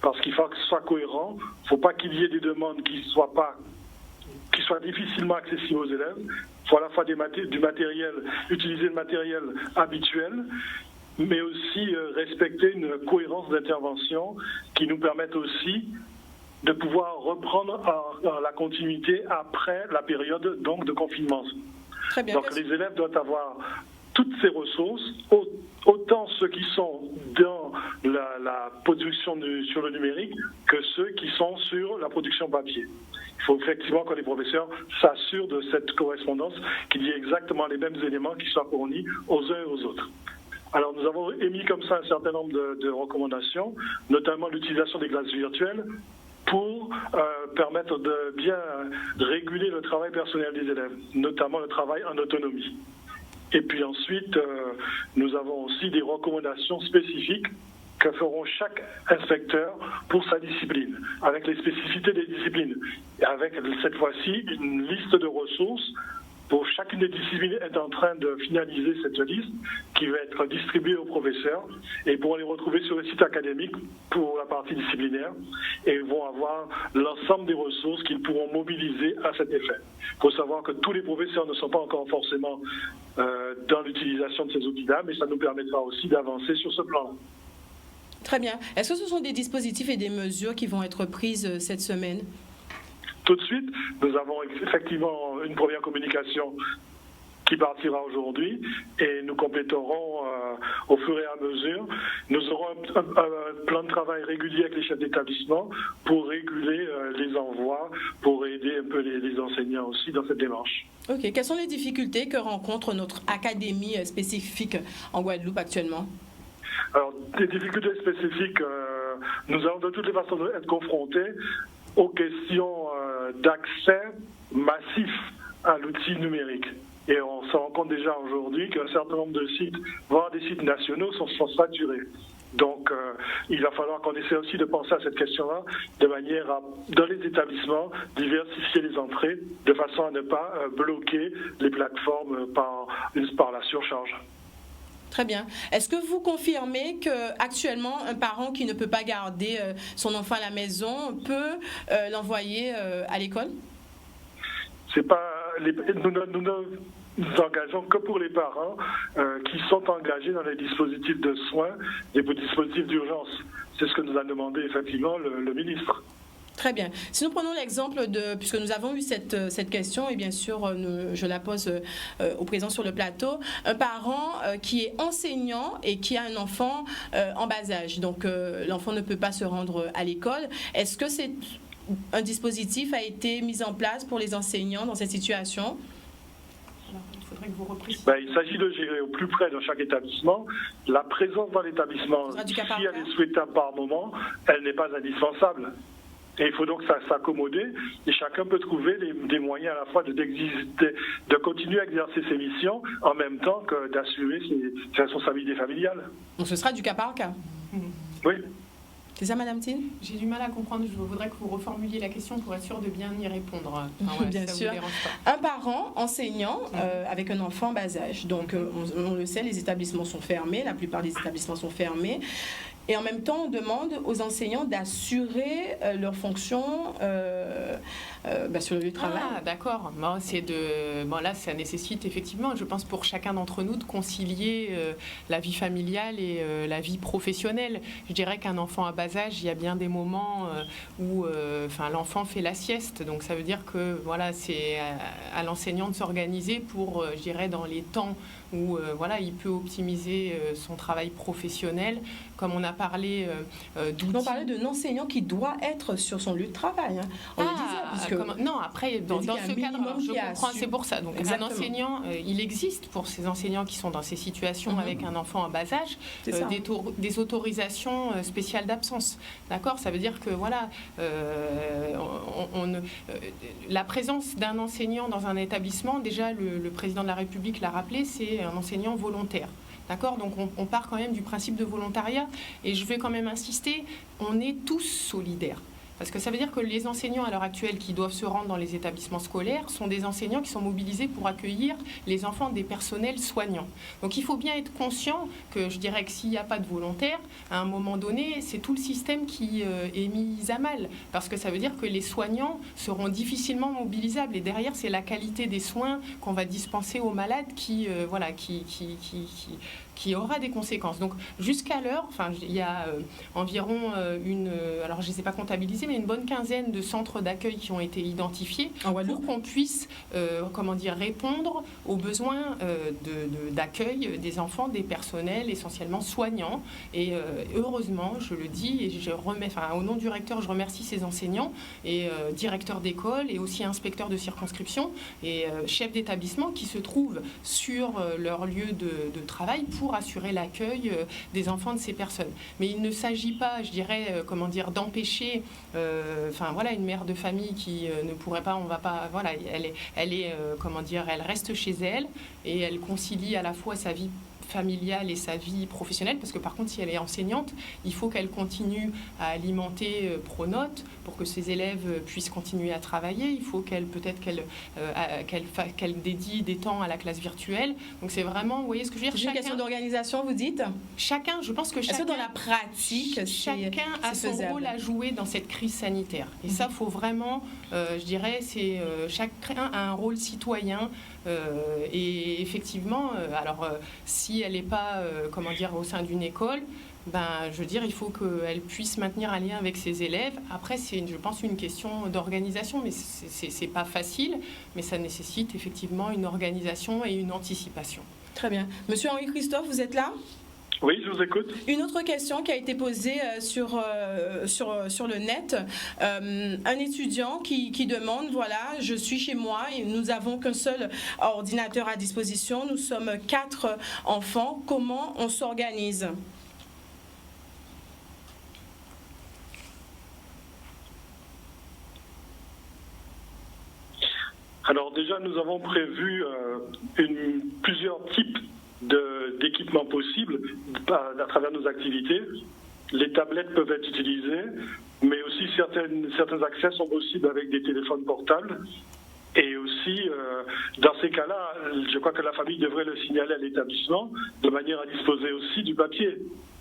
Parce qu'il faut que ce soit cohérent, il ne faut pas qu'il y ait des demandes qui soient difficilement accessibles aux élèves. Il faut à la fois utiliser le matériel habituel, mais aussi respecter une cohérence d'intervention qui nous permette aussi de pouvoir reprendre la continuité après la période donc, de confinement.
Très bien.
Donc les élèves doivent avoir toutes ces ressources, autant ceux qui sont dans la production sur le numérique que ceux qui sont sur la production papier. Il faut effectivement que les professeurs s'assurent de cette correspondance, qu'il y ait exactement les mêmes éléments qui soient fournis aux uns et aux autres. Alors nous avons émis comme ça un certain nombre de recommandations, notamment l'utilisation des classes virtuelles pour permettre de bien réguler le travail personnel des élèves, notamment le travail en autonomie. Et puis ensuite, nous avons aussi des recommandations spécifiques que feront chaque inspecteur pour sa discipline, avec les spécificités des disciplines, et avec cette fois-ci une liste de ressources. Pour chacune des disciplines est en train de finaliser cette liste qui va être distribuée aux professeurs et pourront les retrouver sur le site académique pour la partie disciplinaire et vont avoir l'ensemble des ressources qu'ils pourront mobiliser à cet effet. Il faut savoir que tous les professeurs ne sont pas encore forcément dans l'utilisation de ces outils-là, mais ça nous permettra aussi d'avancer sur ce plan.
Très bien. Est-ce que ce sont des dispositifs et des mesures qui vont être prises cette semaine ?
Tout de suite, nous avons effectivement une première communication qui partira aujourd'hui et nous compléterons au fur et à mesure. Nous aurons un plan de travail régulier avec les chefs d'établissement pour réguler les envois, pour aider un peu les enseignants aussi dans cette démarche.
Ok. Quelles sont les difficultés que rencontre notre académie spécifique en Guadeloupe actuellement?
Alors, des difficultés spécifiques, nous allons de toutes les façons être confrontés aux questions d'accès massif à l'outil numérique. Et on se rend compte déjà aujourd'hui qu'un certain nombre de sites, voire des sites nationaux, sont saturés. Donc, il va falloir qu'on essaie aussi de penser à cette question-là de manière à, dans les établissements, diversifier les entrées de façon à ne pas bloquer les plateformes par la surcharge.
Très bien. Est-ce que vous confirmez qu'actuellement, un parent qui ne peut pas garder son enfant à la maison peut l'envoyer à l'école?
C'est pas nous nous engageons que pour les parents qui sont engagés dans les dispositifs de soins, les dispositifs d'urgence. C'est ce que nous a demandé effectivement le ministre.
Très bien. Si nous prenons l'exemple puisque nous avons eu cette question, et bien sûr, je la pose au présent sur le plateau, un parent qui est enseignant et qui a un enfant en bas âge. Donc, l'enfant ne peut pas se rendre à l'école. Est-ce que un dispositif a été mis en place pour les enseignants dans cette situation?
Il faudrait que vous reprécisiez.
Il s'agit de gérer au plus près de chaque établissement. La présence dans l'établissement, si elle est souhaitable par moment, elle n'est pas indispensable. Et il faut donc s'accommoder, et chacun peut trouver des moyens à la fois de continuer à exercer ses missions en même temps que d'assurer ses responsabilités familiales.
Donc ce sera du cas par cas.
Oui.
C'est ça, Madame Tine?
J'ai du mal à comprendre, je voudrais que vous reformuliez la question pour être sûr de bien y répondre. Enfin,
Bien
ça
sûr.
vous dérange pas.
Un parent enseignant avec un enfant en bas âge. Donc, on le sait, les établissements sont fermés, la plupart des établissements sont fermés. Et en même temps, on demande aux enseignants d'assurer leurs fonctions sur le lieu de travail.
Ah, d'accord. Là, ça nécessite effectivement, je pense, pour chacun d'entre nous, de concilier la vie familiale et la vie professionnelle. Je dirais qu'un enfant à bas âge, il y a bien des moments où l'enfant fait la sieste. Donc, ça veut dire que c'est à l'enseignant de s'organiser pour, je dirais, dans les temps où il peut optimiser son travail professionnel. Comme on a parlé d'outils.
On parlait d'un enseignant qui doit être sur son lieu de travail. Hein. On le disait, parce que
non, après, dans ce cadre, je comprends, c'est pour ça. Donc,
exactement.
un enseignant, il existe pour ces enseignants qui sont dans ces situations avec un enfant en bas âge, des autorisations spéciales d'absence. D'accord ? Ça veut dire que la présence d'un enseignant dans un établissement, déjà le président de la République l'a rappelé, c'est un enseignant volontaire. D'accord ? Donc on part quand même du principe de volontariat et je vais quand même insister, on est tous solidaires. Parce que ça veut dire que les enseignants à l'heure actuelle qui doivent se rendre dans les établissements scolaires sont des enseignants qui sont mobilisés pour accueillir les enfants des personnels soignants. Donc il faut bien être conscient que je dirais que s'il n'y a pas de volontaire, à un moment donné, c'est tout le système qui est mis à mal. Parce que ça veut dire que les soignants seront difficilement mobilisables. Et derrière, c'est la qualité des soins qu'on va dispenser aux malades qui aura des conséquences. Donc jusqu'à l'heure, il y a environ alors je ne les ai pas comptabilisés, mais une bonne quinzaine de centres d'accueil qui ont été identifiés pour qu'on puisse répondre aux besoins d'accueil des enfants, des personnels essentiellement soignants. Et heureusement, je le dis, et au nom du recteur, je remercie ces enseignants et directeurs d'école et aussi inspecteurs de circonscription et chefs d'établissement qui se trouvent sur leur lieu de travail pour assurer l'accueil des enfants de ces personnes. Mais il ne s'agit pas, je dirais, d'empêcher une mère de famille qui ne pourrait pas, elle reste chez elle et elle concilie à la fois sa vie familiale et sa vie professionnelle, parce que par contre, si elle est enseignante, il faut qu'elle continue à alimenter Pronote pour que ses élèves puissent continuer à travailler. Il faut qu'elle dédie des temps à la classe virtuelle. Donc c'est vraiment, vous voyez ce que je veux dire.
C'est une question d'organisation, vous dites.
Je pense que chacun,
dans la pratique,
chacun a son rôle à jouer dans cette crise sanitaire. Et ça, faut vraiment, je dirais, chacun a un rôle citoyen. Et effectivement, si elle n'est pas, au sein d'une école, il faut qu'elle puisse maintenir un lien avec ses élèves. Après, c'est, je pense, une question d'organisation, mais c'est pas facile, mais ça nécessite effectivement une organisation et une anticipation.
Très bien. Monsieur Henri-Christophe, vous êtes là ?
Oui, je vous écoute.
Une autre question qui a été posée sur le net. Un étudiant qui demande, je suis chez moi et nous n'avons qu'un seul ordinateur à disposition. Nous sommes 4 enfants. Comment on s'organise ?
Alors déjà, nous avons prévu plusieurs types d'équipements possibles à travers nos activités. Les tablettes peuvent être utilisées, mais aussi certains accès sont possibles avec des téléphones portables. Et aussi, dans ces cas-là, je crois que la famille devrait le signaler à l'établissement de manière à disposer aussi du papier,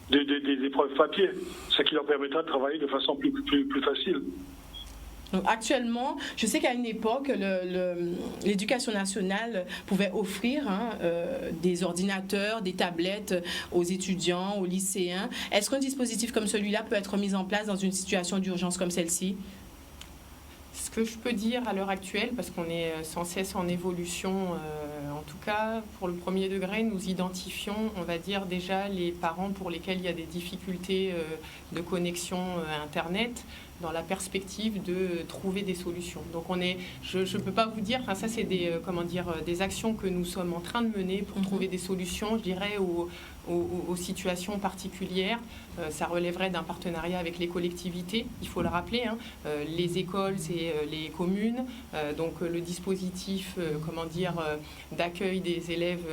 des épreuves papier, ce qui leur permettra de travailler de façon plus facile.
Donc actuellement, je sais qu'à une époque, l'éducation nationale pouvait offrir des ordinateurs, des tablettes aux étudiants, aux lycéens. Est-ce qu'un dispositif comme celui-là peut être mis en place dans une situation d'urgence comme celle-ci ?
Ce que je peux dire à l'heure actuelle, parce qu'on est sans cesse en évolution, en tout cas pour le premier degré, nous identifions, on va dire déjà les parents pour lesquels il y a des difficultés de connexion à Internet. dans la perspective de trouver des solutions. Donc je ne peux pas vous dire, ça c'est des actions que nous sommes en train de mener pour trouver des solutions, je dirais, aux situations particulières. Ça relèverait d'un partenariat avec les collectivités, il faut le rappeler, les écoles, c'est les communes, donc le dispositif d'accueil des élèves,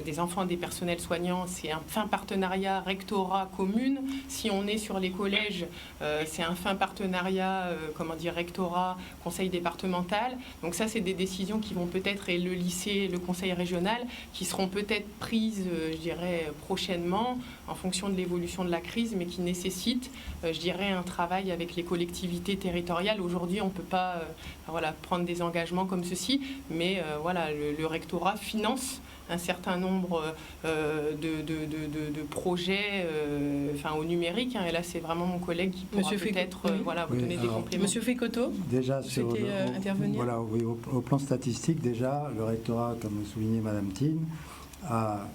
des enfants des personnels soignants, c'est un fin partenariat rectorat-commune. Si on est sur les collèges, c'est un fin partenariat rectorat-conseil départemental. Donc ça, c'est des décisions qui vont peut-être, et le lycée, le conseil régional, qui seront peut-être prises, je dirais, prochainement, en fonction de l'évolution de la crise, mais qui nécessitent, je dirais, un travail avec les collectivités territoriales. Aujourd'hui, on ne peut pas prendre des engagements comme ceci, mais le rectorat finance un certain nombre de projets au numérique. Et là, c'est vraiment mon collègue qui pourra peut-être vous donner des compléments.
Monsieur Ficoto,
déjà,
intervenir.
Au plan statistique, déjà, le rectorat, comme le soulignait Madame Thine, a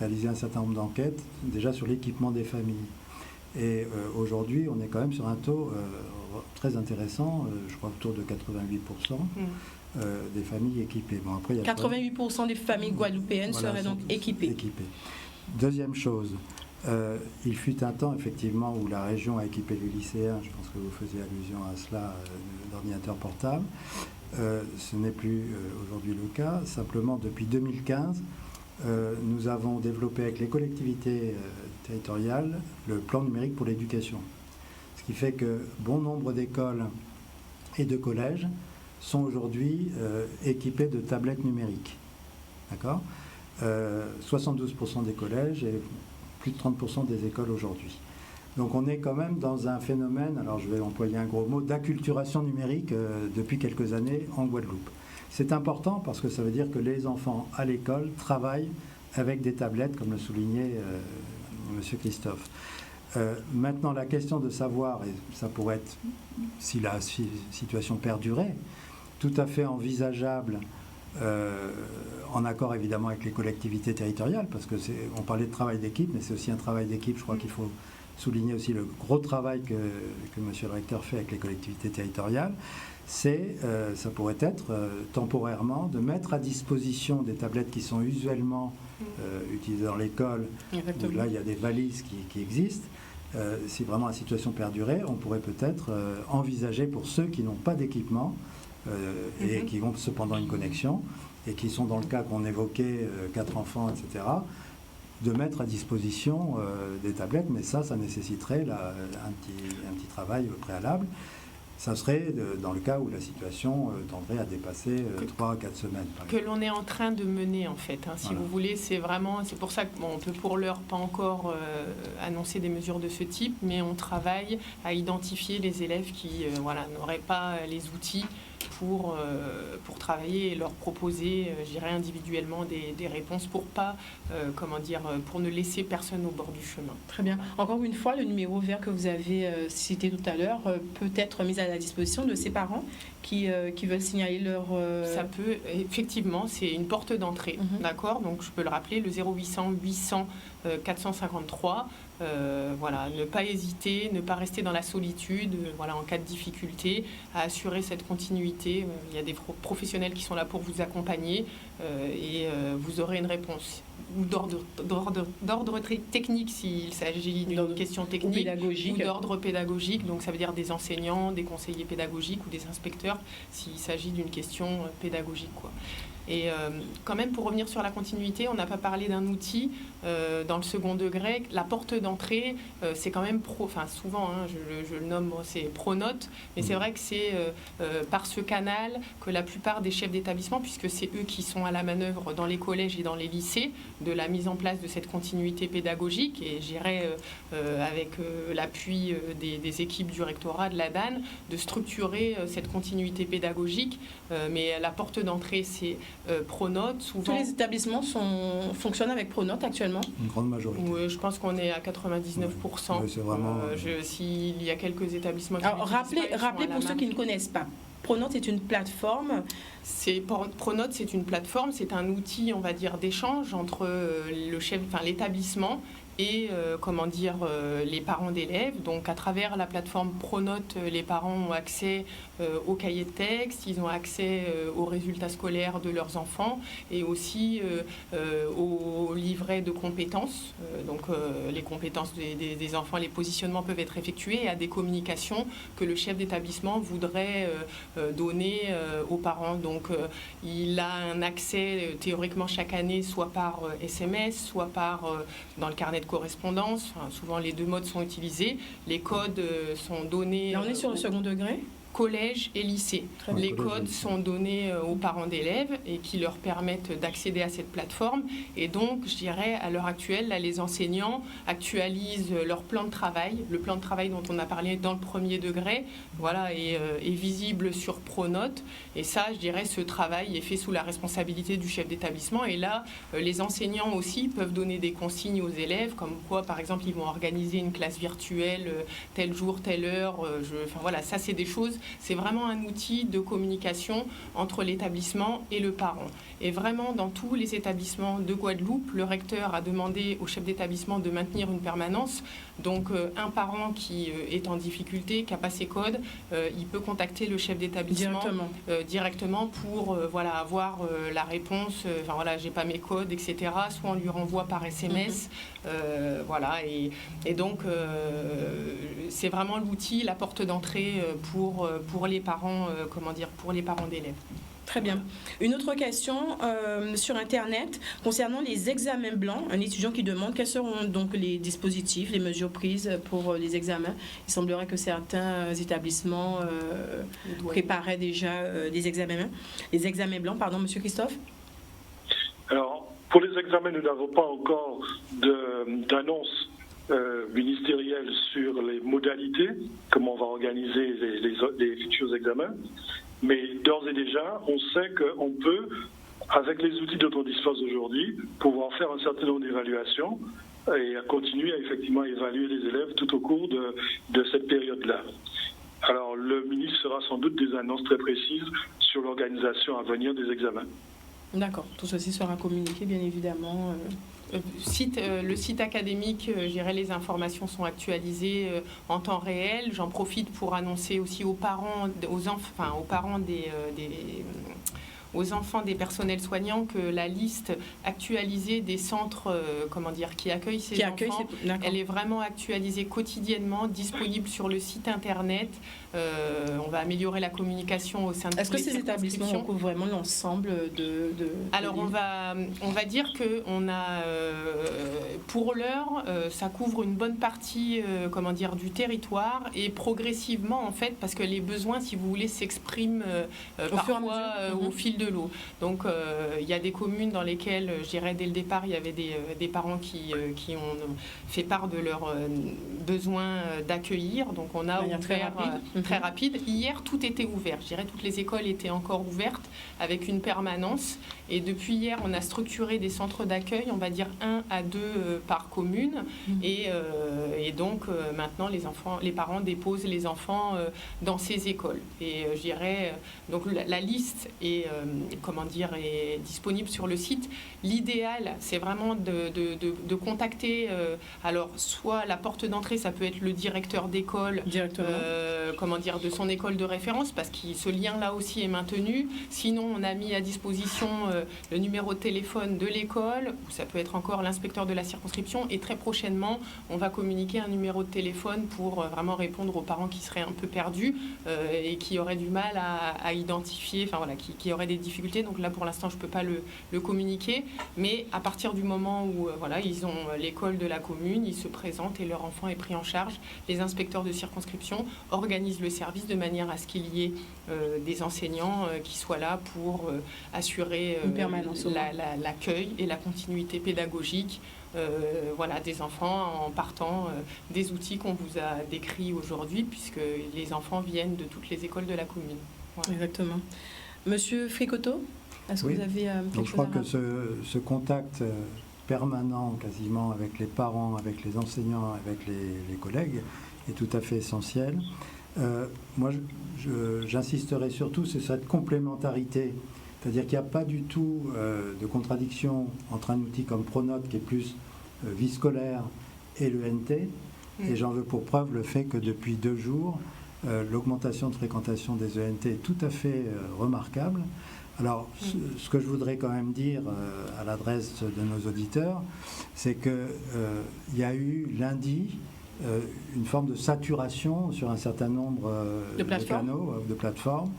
réalisé un certain nombre d'enquêtes déjà sur l'équipement des familles. Et aujourd'hui, on est quand même sur un taux très intéressant, je crois autour de 88%. Des familles équipées. Bon, après,
88% des familles guadeloupéennes seraient donc équipées.
Deuxième chose, il fut un temps effectivement où la région a équipé les lycéens, je pense que vous faisiez allusion à cela, d'ordinateurs portables. Ce n'est plus aujourd'hui le cas. Simplement, depuis 2015, nous avons développé avec les collectivités territoriales le plan numérique pour l'éducation. Ce qui fait que bon nombre d'écoles et de collèges sont aujourd'hui équipés de tablettes numériques. D'accord ? 72% des collèges et plus de 30% des écoles aujourd'hui. Donc on est quand même dans un phénomène, alors je vais employer un gros mot, d'acculturation numérique depuis quelques années en Guadeloupe. C'est important parce que ça veut dire que les enfants à l'école travaillent avec des tablettes, comme le soulignait M. Christophe. Maintenant, la question de savoir, et ça pourrait être, si la situation perdurait, tout à fait envisageable, en accord évidemment avec les collectivités territoriales, parce que on parlait de travail d'équipe, mais c'est aussi un travail d'équipe. Je crois qu'il faut souligner aussi le gros travail que monsieur le recteur fait avec les collectivités territoriales. Ça pourrait être temporairement de mettre à disposition des tablettes qui sont usuellement utilisées dans l'école, où là il y a des valises qui existent. Si vraiment la situation perdurait, on pourrait peut-être envisager pour ceux qui n'ont pas d'équipement et qui ont cependant une connexion et qui sont dans le cas qu'on évoquait, 4 enfants, etc., de mettre à disposition des tablettes, mais ça nécessiterait un petit travail préalable. Ça serait dans le cas où la situation tendrait à dépasser 3 à 4 semaines.
Que l'on est en train de mener, en fait. Si vous voulez, c'est pour ça qu'on peut pour l'heure pas encore annoncer des mesures de ce type, mais on travaille à identifier les élèves qui n'auraient pas les outils pour travailler et leur proposer, je dirais, individuellement des réponses pour pour ne laisser personne au bord du chemin.
Très bien. Encore une fois, le numéro vert que vous avez cité tout à l'heure peut être mis à la disposition de ces parents qui veulent signaler leur...
Ça peut, effectivement, c'est une porte d'entrée, d'accord ? Donc, je peux le rappeler, le 0800 800 453. Ne pas hésiter, ne pas rester dans la solitude, en cas de difficulté, à assurer cette continuité. Il y a des professionnels qui sont là pour vous accompagner et vous aurez une réponse. Ou d'ordre technique s'il s'agit d'une question technique, ou d'ordre pédagogique, donc ça veut dire des enseignants, des conseillers pédagogiques ou des inspecteurs s'il s'agit d'une question pédagogique, quoi. Et quand même, pour revenir sur la continuité, on n'a pas parlé d'un outil dans le second degré. La porte d'entrée, c'est quand même souvent, je le nomme, c'est Pronote, mais c'est vrai que c'est par ce canal que la plupart des chefs d'établissement, puisque c'est eux qui sont à la manœuvre dans les collèges et dans les lycées, de la mise en place de cette continuité pédagogique, et j'irai avec l'appui des équipes du rectorat, de la DAN, de structurer cette continuité pédagogique. Mais la porte d'entrée, c'est Pronote. Souvent,
tous les établissements fonctionnent avec Pronote actuellement ?
Une grande majorité.
Oui, je pense qu'on est à 99%.
Oui, c'est vraiment...
S'il y a quelques établissements qui...
Alors, rappelez pour ceux qui ne connaissent pas. Pronote est une plateforme.
Pronote, c'est une plateforme, c'est un outil, on va dire, d'échange entre l'établissement et les parents d'élèves. Donc à travers la plateforme Pronote, les parents ont accès aux cahiers de texte, ils ont accès aux résultats scolaires de leurs enfants et aussi aux livrets de compétences. Les compétences des enfants, les positionnements peuvent être effectués et à des communications que le chef d'établissement voudrait donner aux parents. Donc il a un accès théoriquement chaque année, soit par SMS, soit dans le carnet de correspondance. Enfin, souvent les deux modes sont utilisés. Les codes sont donnés.
Là, on est sur le second degré.
Collège et lycée. Les
collège
codes
et lycée.
sont donnés aux parents d'élèves et qui leur permettent d'accéder à cette plateforme. Et donc, je dirais, à l'heure actuelle, là, les enseignants actualisent leur plan de travail. Le plan de travail dont on a parlé dans le premier degré, voilà, est visible sur Pronote. Et ça, je dirais, ce travail est fait sous la responsabilité du chef d'établissement. Et là, les enseignants aussi peuvent donner des consignes aux élèves, comme quoi, par exemple, ils vont organiser une classe virtuelle tel jour, telle heure. Enfin voilà, ça, c'est des choses. C'est vraiment un outil de communication entre l'établissement et le parent. Et vraiment, dans tous les établissements de Guadeloupe, le recteur a demandé au chef d'établissement de maintenir une permanence. Donc, un parent qui est en difficulté, qui n'a pas ses codes, il peut contacter le chef d'établissement directement pour avoir la réponse. Enfin, voilà, j'ai pas mes codes, etc. Soit on lui renvoie par SMS. Voilà. Et donc, c'est vraiment l'outil, la porte d'entrée pour les parents, pour les parents d'élèves.
Très bien. Une autre question sur Internet concernant les examens blancs. Un étudiant qui demande quels seront donc les dispositifs, les mesures prises pour les examens. Il semblerait que certains établissements préparaient déjà les examens blancs. Pardon, Monsieur Christophe.
Alors, pour les examens, nous n'avons pas encore d'annonce ministérielle sur les modalités, comment on va organiser les futurs examens. Mais d'ores et déjà, on sait qu'on peut, avec les outils dont on dispose aujourd'hui, pouvoir faire un certain nombre d'évaluations et continuer à effectivement évaluer les élèves tout au cours de cette période-là. Alors, le ministre fera sans doute des annonces très précises sur l'organisation à venir des examens.
D'accord. Tout ceci sera communiqué, bien évidemment.
Le site académique, je dirais, les informations sont actualisées en temps réel. J'en profite pour annoncer aussi aux parents, aux enfants des personnels soignants que la liste actualisée des centres qui accueillent ces enfants, elle est vraiment actualisée quotidiennement, disponible sur le site internet. On va améliorer la communication au sein de
Est-ce que ces établissements recouvrent vraiment l'ensemble de
Alors on va dire que on a pour l'heure ça couvre une bonne partie du territoire et progressivement en fait parce que les besoins si vous voulez s'expriment parfois au fil de l'eau. Donc il y a des communes dans lesquelles je dirais dès le départ il y avait des parents qui ont fait part de leurs besoins d'accueillir. Donc on a ouvert très rapide. Hier, tout était ouvert. Je dirais toutes les écoles étaient encore ouvertes avec une permanence. Et depuis hier, on a structuré des centres d'accueil, on va dire 1 à 2 par commune. Et donc, maintenant, les parents déposent les enfants dans ces écoles. Et je dirais, donc la liste est disponible sur le site. L'idéal, c'est vraiment de contacter, alors soit la porte d'entrée, ça peut être le directeur d'école, de son école de référence, parce que ce lien-là aussi est maintenu. Sinon, on a mis à disposition le numéro de téléphone de l'école, ou ça peut être encore l'inspecteur de la circonscription. Et très prochainement, on va communiquer un numéro de téléphone pour vraiment répondre aux parents qui seraient un peu perdus et qui auraient du mal à identifier, qui auraient des difficultés. Donc là, pour l'instant, je ne peux pas le communiquer. Mais à partir du moment où ils ont l'école de la commune, ils se présentent et leur enfant est pris en charge. Les inspecteurs de circonscription organisent le service de manière à ce qu'il y ait des enseignants qui soient là pour assurer l'accueil et la continuité pédagogique des enfants en partant des outils qu'on vous a décrits aujourd'hui, puisque les enfants viennent de toutes les écoles de la commune. Voilà.
Exactement. Monsieur Fricoteau, est-ce que vous avez quelque chose
je crois que ce contact permanent quasiment avec les parents, avec les enseignants, avec les collègues est tout à fait essentiel. Moi, j'insisterai surtout sur cette complémentarité, c'est-à-dire qu'il n'y a pas du tout de contradiction entre un outil comme Pronote qui est plus vie scolaire et l'ENT. Et j'en veux pour preuve le fait que depuis 2 jours, l'augmentation de fréquentation des ENT est tout à fait remarquable. Alors, ce que je voudrais quand même dire à l'adresse de nos auditeurs, c'est qu'il y a eu lundi une forme de saturation sur un certain nombre de canaux, de plateformes.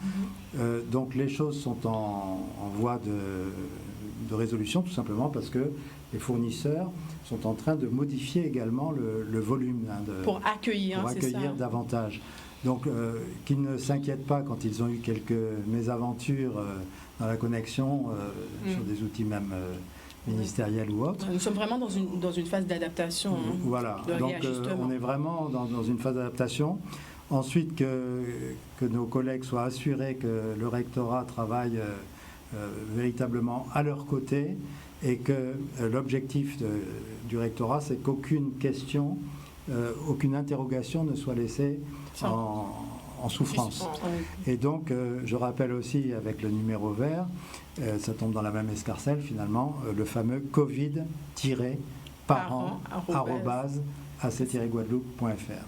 Donc les choses sont en voie de résolution, tout simplement parce que les fournisseurs sont en train de modifier également le volume
pour accueillir,
c'est ça, davantage. Donc qu'ils ne s'inquiètent pas quand ils ont eu quelques mésaventures dans la connexion sur des outils même ministériels ou autres.
Nous sommes vraiment dans une phase d'adaptation.
Voilà, donc on est vraiment dans une phase d'adaptation. Ensuite, que nos collègues soient assurés que le rectorat travaille véritablement à leur côté et que l'objectif du rectorat, c'est qu'aucune question, aucune interrogation ne soit laissée en souffrance. Et donc, je rappelle aussi avec le numéro vert, ça tombe dans la même escarcelle finalement, le fameux covid-parent@ac-guadeloupe.fr.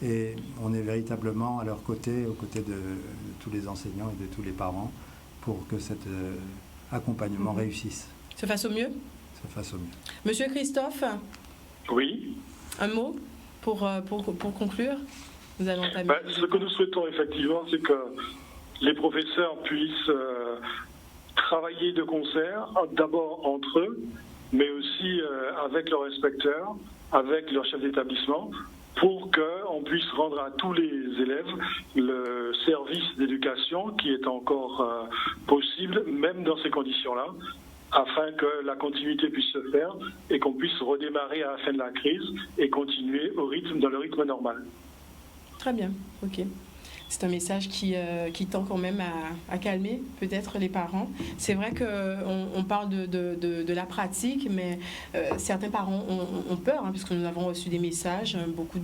Et on est véritablement à leur côté, aux côtés de tous les enseignants et de tous les parents, pour que cet accompagnement réussisse.
Se fasse au mieux ?
Se fasse au mieux.
Monsieur Christophe ?
Oui.
Un mot pour conclure ? Nous allons
ce que nous souhaitons effectivement, c'est que les professeurs puissent travailler de concert, d'abord entre eux, mais aussi avec leurs inspecteurs, avec leurs chefs d'établissement, pour qu'on puisse rendre à tous les élèves le service d'éducation qui est encore possible, même dans ces conditions-là, afin que la continuité puisse se faire et qu'on puisse redémarrer à la fin de la crise et continuer dans le rythme normal.
Très bien, ok. C'est un message qui tend quand même à calmer peut-être les parents. C'est vrai qu'on parle de la pratique, mais certains parents ont peur, puisque nous avons reçu des messages, beaucoup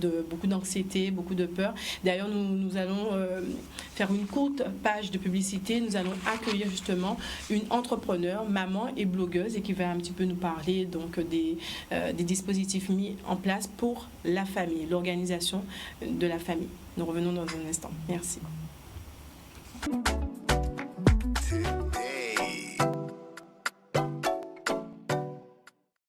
d'anxiété, beaucoup de peur. D'ailleurs, nous allons faire une courte page de publicité. Nous allons accueillir justement une entrepreneur, maman et blogueuse, et qui va un petit peu nous parler donc des dispositifs mis en place pour la famille, l'organisation de la famille. Nous revenons dans un instant. Merci.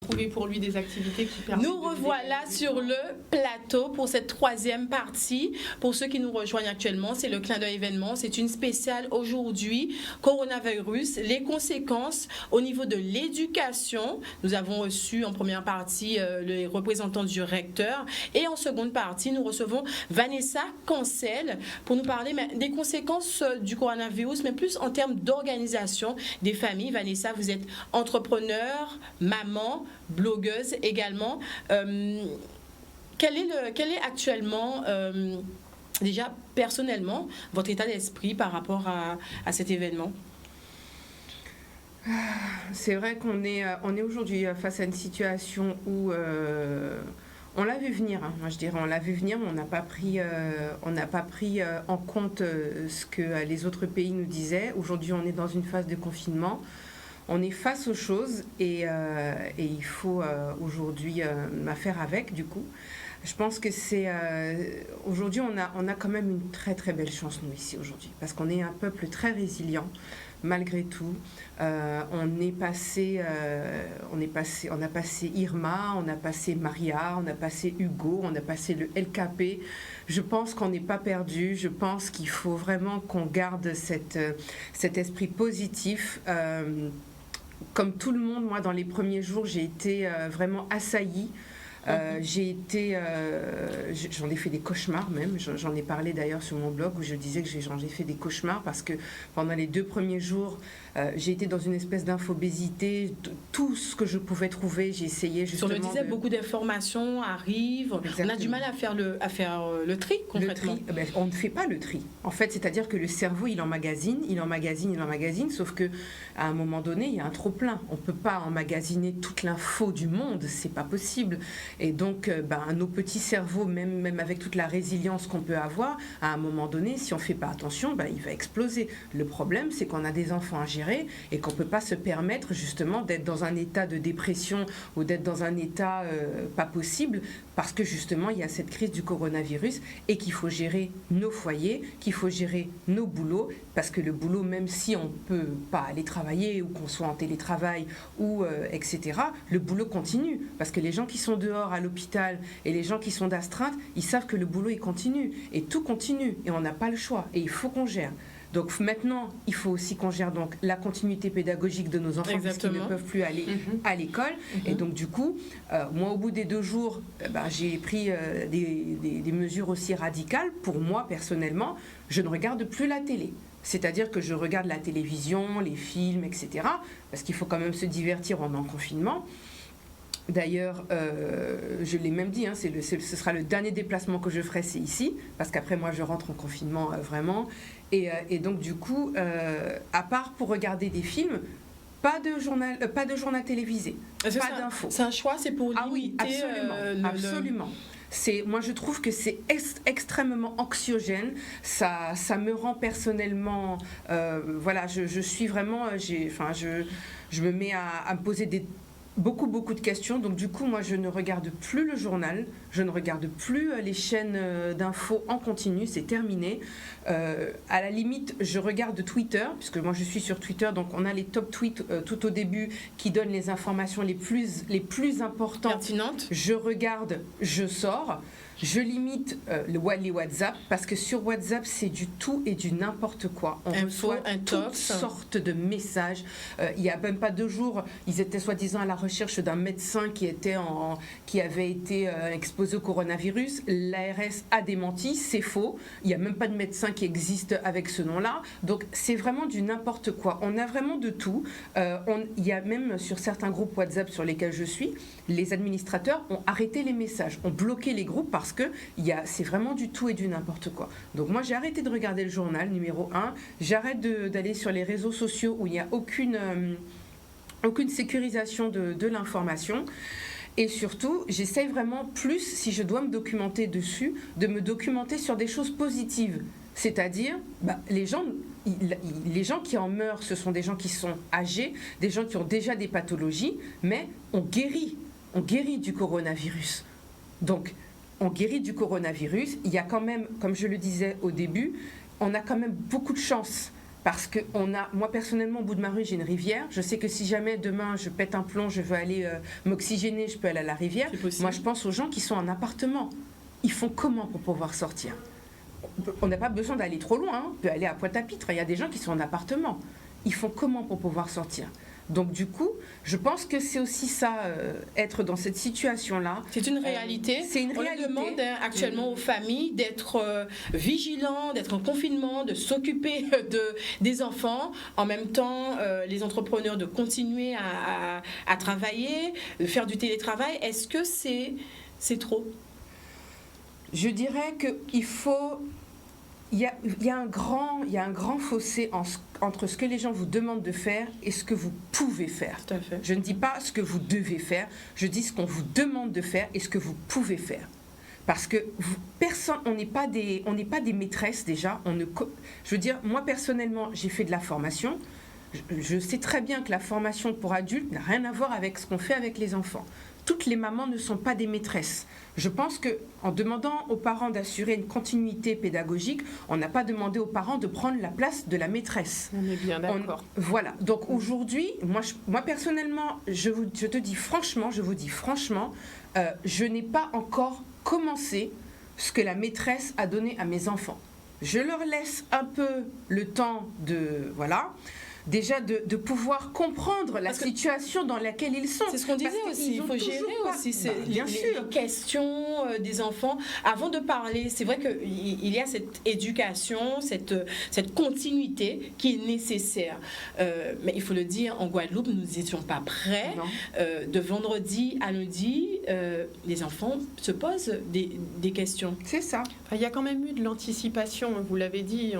Trouver pour lui des activités qui permettent. Nous revoilà sur le plateau pour cette 3e partie. Pour ceux qui nous rejoignent actuellement, c'est le clin d'œil événement. C'est une spéciale aujourd'hui, coronavirus, les conséquences au niveau de l'éducation. Nous avons reçu en première partie les représentants du recteur et en seconde partie, nous recevons Vanessa Cancel pour nous parler des conséquences du coronavirus, mais plus en termes d'organisation des familles. Vanessa, vous êtes entrepreneur, maman, blogueuse également. Quel est actuellement, déjà personnellement, votre état d'esprit par rapport à cet événement ?
C'est vrai qu'on est aujourd'hui face à une situation où on l'a vu venir. Moi, je dirais, on l'a vu venir, mais on n'a pas pris en compte ce que les autres pays nous disaient. Aujourd'hui, on est dans une phase de confinement. On est face aux choses et il faut aujourd'hui faire avec, du coup. Je pense que aujourd'hui, on a quand même une très très belle chance, nous, ici, aujourd'hui, parce qu'on est un peuple très résilient, malgré tout. On a passé Irma, on a passé Maria, on a passé Hugo, on a passé le LKP. Je pense qu'on n'est pas perdu. Je pense qu'il faut vraiment qu'on garde cet esprit positif. Comme tout le monde, moi, dans les premiers jours, j'ai été vraiment assaillie. J'en ai fait des cauchemars même, j'en ai parlé d'ailleurs sur mon blog où je disais que j'en ai fait des cauchemars parce que pendant les 2 premiers jours, j'ai été dans une espèce d'infobésité, tout ce que je pouvais trouver, j'ai essayé justement.
On le disait, beaucoup d'informations arrivent, exactement. On a du mal à faire le tri concrètement.
Le tri, on ne fait pas le tri. En fait, c'est-à-dire que le cerveau, il emmagasine, sauf que à un moment donné, il y a un trop-plein. On ne peut pas emmagasiner toute l'info du monde, c'est pas possible. Et donc, nos petits cerveaux, même avec toute la résilience qu'on peut avoir, à un moment donné, si on ne fait pas attention, il va exploser. Le problème, c'est qu'on a des enfants à gérer et qu'on ne peut pas se permettre justement d'être dans un état de dépression ou d'être dans un état pas possible parce que justement, il y a cette crise du coronavirus et qu'il faut gérer nos foyers, qu'il faut gérer nos boulots, parce que le boulot, même si on ne peut pas aller travailler ou qu'on soit en télétravail, ou etc., le boulot continue. Parce que les gens qui sont dehors à l'hôpital et les gens qui sont d'astreinte, ils savent que le boulot, il continue. Et tout continue. Et on n'a pas le choix. Et il faut qu'on gère. Donc maintenant, il faut aussi qu'on gère donc la continuité pédagogique de nos enfants parce qu'ils ne peuvent plus aller à l'école. Et donc du coup, moi au bout des 2 jours, j'ai pris des mesures aussi radicales. Pour moi personnellement, je ne regarde plus la télé. C'est-à-dire que je regarde la télévision, les films, etc. Parce qu'il faut quand même se divertir pendant le confinement. D'ailleurs, je l'ai même dit, ce sera le dernier déplacement que je ferai, c'est ici, parce qu'après moi je rentre en confinement vraiment. Et donc du coup, à part pour regarder des films, pas de journal télévisé, pas d'infos.
C'est un choix, c'est pour limiter...
Ah oui, absolument, absolument. Moi, je trouve que c'est extrêmement anxiogène. Ça me rend personnellement... je suis vraiment... je me mets à me poser beaucoup de questions. Donc du coup, moi, je ne regarde plus le journal, je ne regarde plus les chaînes d'infos en continu, c'est terminé. À la limite, je regarde Twitter, puisque moi je suis sur Twitter, donc on a les top tweets tout au début qui donnent les informations les plus importantes.
Pertinentes.
Je regarde, je sors. Je limite les WhatsApp parce que sur WhatsApp, c'est du tout et du n'importe quoi. On reçoit toutes sortes de messages. Il n'y a même pas 2 jours, ils étaient soi-disant à la recherche d'un médecin qui avait été exposé au coronavirus. L'ARS a démenti, c'est faux. Il n'y a même pas de médecin qui existe avec ce nom-là. Donc, c'est vraiment du n'importe quoi. On a vraiment de tout. Il y a même sur certains groupes WhatsApp sur lesquels je suis, les administrateurs ont arrêté les messages, ont bloqué les groupes parce que c'est vraiment du tout et du n'importe quoi. Donc moi, j'ai arrêté de regarder le journal, numéro 1. J'arrête d'aller sur les réseaux sociaux où il n'y a aucune sécurisation de l'information. Et surtout, j'essaye vraiment plus, si je dois me documenter dessus, de me documenter sur des choses positives. C'est-à-dire, les gens qui en meurent, ce sont des gens qui sont âgés, des gens qui ont déjà des pathologies, mais on guérit du coronavirus. Donc, on guérit du coronavirus. Il y a quand même, comme je le disais au début, on a quand même beaucoup de chance. Parce que moi personnellement, au bout de ma rue, j'ai une rivière. Je sais que si jamais demain je pète un plomb, je veux aller m'oxygéner, je peux aller à la rivière. Moi, je pense aux gens qui sont en appartement. Ils font comment pour pouvoir sortir ? On n'a pas besoin d'aller trop loin. On peut aller à Pointe-à-Pitre. Il y a des gens qui sont en appartement. Ils font comment pour pouvoir sortir ? Donc du coup, je pense que c'est aussi ça, être dans cette situation-là.
C'est une réalité.
C'est une réalité.
On demande actuellement aux familles d'être vigilants, d'être en confinement, de s'occuper des enfants. En même temps, les entrepreneurs de continuer à travailler, de faire du télétravail. Est-ce que c'est trop ?
Je dirais qu'il faut... Il y a un grand fossé entre ce que les gens vous demandent de faire et ce que vous pouvez faire.
Tout à fait.
Je ne dis pas ce que vous devez faire, je dis ce qu'on vous demande de faire et ce que vous pouvez faire. Parce que on n'est pas des maîtresses déjà. Je veux dire, moi personnellement, j'ai fait de la formation. Je sais très bien que la formation pour adultes n'a rien à voir avec ce qu'on fait avec les enfants. Toutes les mamans ne sont pas des maîtresses. Je pense qu'en demandant aux parents d'assurer une continuité pédagogique, on n'a pas demandé aux parents de prendre la place de la maîtresse.
On est bien d'accord.
Voilà. Donc aujourd'hui, moi personnellement, je vous dis franchement, je n'ai pas encore commencé ce que la maîtresse a donné à mes enfants. Je leur laisse un peu le temps déjà de pouvoir comprendre la situation dans laquelle ils sont.
C'est ce qu'on disait aussi, il faut gérer aussi les questions des enfants. Avant de parler, c'est vrai qu'il y a cette éducation, cette continuité qui est nécessaire. Mais il faut le dire, en Guadeloupe, nous n'étions pas prêts. De vendredi à lundi, les enfants se posent des questions.
C'est ça.
Il y a quand même eu de l'anticipation, vous l'avez dit,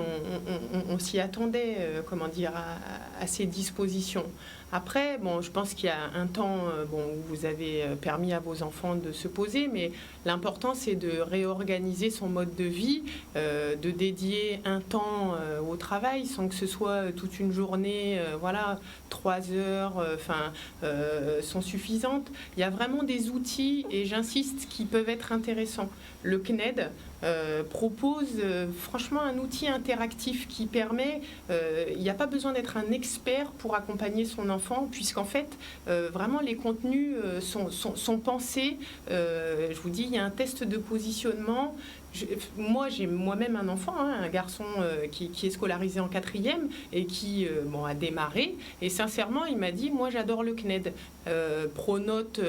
on s'y attendait, à ces dispositions. Après, bon, je pense qu'il y a un temps où vous avez permis à vos enfants de se poser, mais l'important, c'est de réorganiser son mode de vie, de dédier un temps au travail sans que ce soit toute une journée, 3 heures, sont suffisantes. Il y a vraiment des outils, et j'insiste, qui peuvent être intéressants. Le CNED propose franchement un outil interactif qui permet, il n'y a pas besoin d'être un expert pour accompagner son enfant, puisqu'en fait, vraiment les contenus sont pensés. Je vous dis, il y a un test de positionnement. Moi, j'ai moi-même un enfant, un garçon qui est scolarisé en 4e et qui a démarré. Et sincèrement, il m'a dit, moi, j'adore le CNED. Pronote,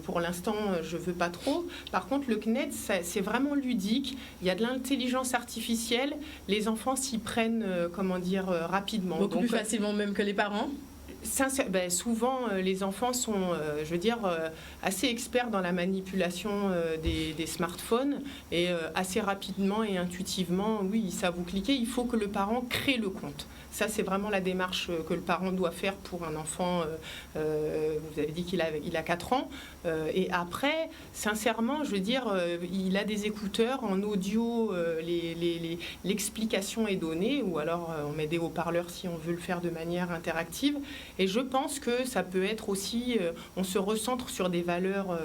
pour l'instant, je ne veux pas trop. Par contre, le CNED, c'est vraiment ludique. Il y a de l'intelligence artificielle. Les enfants s'y prennent, rapidement.
Beaucoup plus facilement même que les parents.
Souvent, les enfants sont, assez experts dans la manipulation des smartphones et assez rapidement et intuitivement, oui, ils savent où cliquer. Il faut que le parent crée le compte. Ça, c'est vraiment la démarche que le parent doit faire pour un enfant. Vous avez dit qu'il a 4 ans. Et après, sincèrement, il a des écouteurs en audio, l'explication est donnée, ou alors on met des haut-parleurs si on veut le faire de manière interactive. Et je pense que ça peut être aussi, on se recentre sur des valeurs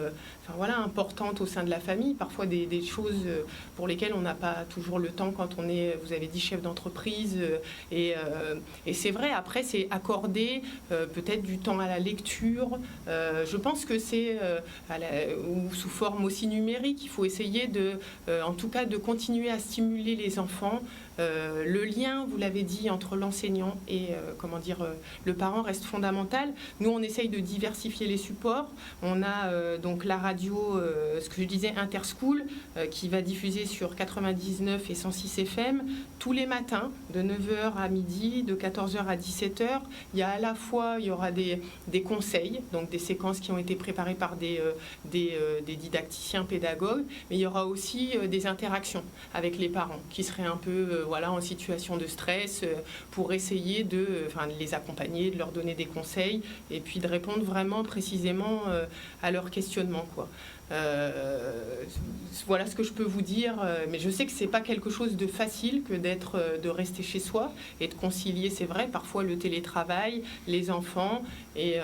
importantes au sein de la famille, parfois des choses pour lesquelles on n'a pas toujours le temps quand on est, vous avez dit, chef d'entreprise. Et c'est vrai, après, c'est accorder peut-être du temps à la lecture. Je pense que c'est, ou sous forme aussi numérique, il faut essayer en tout cas de continuer à stimuler les enfants. Le lien, vous l'avez dit, entre l'enseignant et le parent reste fondamental. Nous, on essaye de diversifier les supports. On a donc la radio, ce que je disais, Interschool, qui va diffuser sur 99 et 106 FM tous les matins, de 9h à midi, de 14h à 17h. Il y aura des conseils, donc des séquences qui ont été préparées par des didacticiens pédagogues, mais il y aura aussi des interactions avec les parents qui seraient un peu en situation de stress, pour essayer de les accompagner, de leur donner des conseils et puis de répondre vraiment précisément à leurs questionnements, quoi. Voilà ce que je peux vous dire, mais je sais que c'est pas quelque chose de facile que de rester chez soi et de concilier, c'est vrai, parfois le télétravail, les enfants et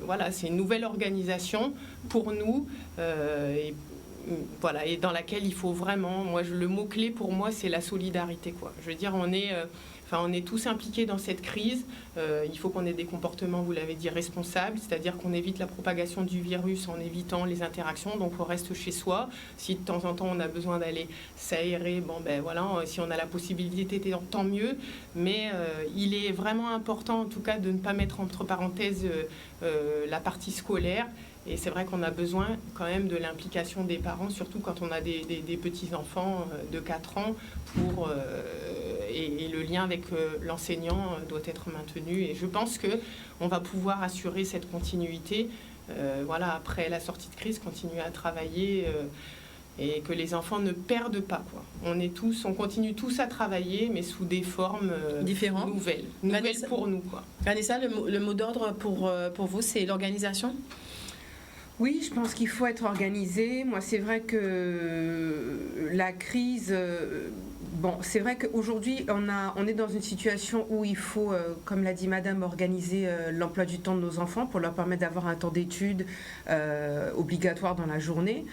voilà, c'est une nouvelle organisation pour nous et dans laquelle il faut vraiment, le mot-clé pour moi, c'est la solidarité, quoi. Je veux dire, on est tous impliqués dans cette crise. Il faut qu'on ait des comportements, vous l'avez dit, responsables, c'est-à-dire qu'on évite la propagation du virus en évitant les interactions, donc on reste chez soi. Si de temps en temps on a besoin d'aller s'aérer, si on a la possibilité, tant mieux. Mais il est vraiment important, en tout cas, de ne pas mettre entre parenthèses la partie scolaire. Et c'est vrai qu'on a besoin quand même de l'implication des parents, surtout quand on a des petits-enfants de 4 ans, et le lien avec l'enseignant doit être maintenu. Et je pense qu'on va pouvoir assurer cette continuité, après la sortie de crise, continuer à travailler et que les enfants ne perdent pas, quoi. On continue tous à travailler, mais sous des formes
différentes,
nouvelles
Vanessa,
pour nous, quoi.
Vanessa, le mot d'ordre pour vous, c'est l'organisation ?
Oui, je pense qu'il faut être organisé. Moi, c'est vrai que la crise... c'est vrai qu'aujourd'hui, on est dans une situation où il faut, comme l'a dit Madame, organiser l'emploi du temps de nos enfants pour leur permettre d'avoir un temps d'études obligatoire dans la journée.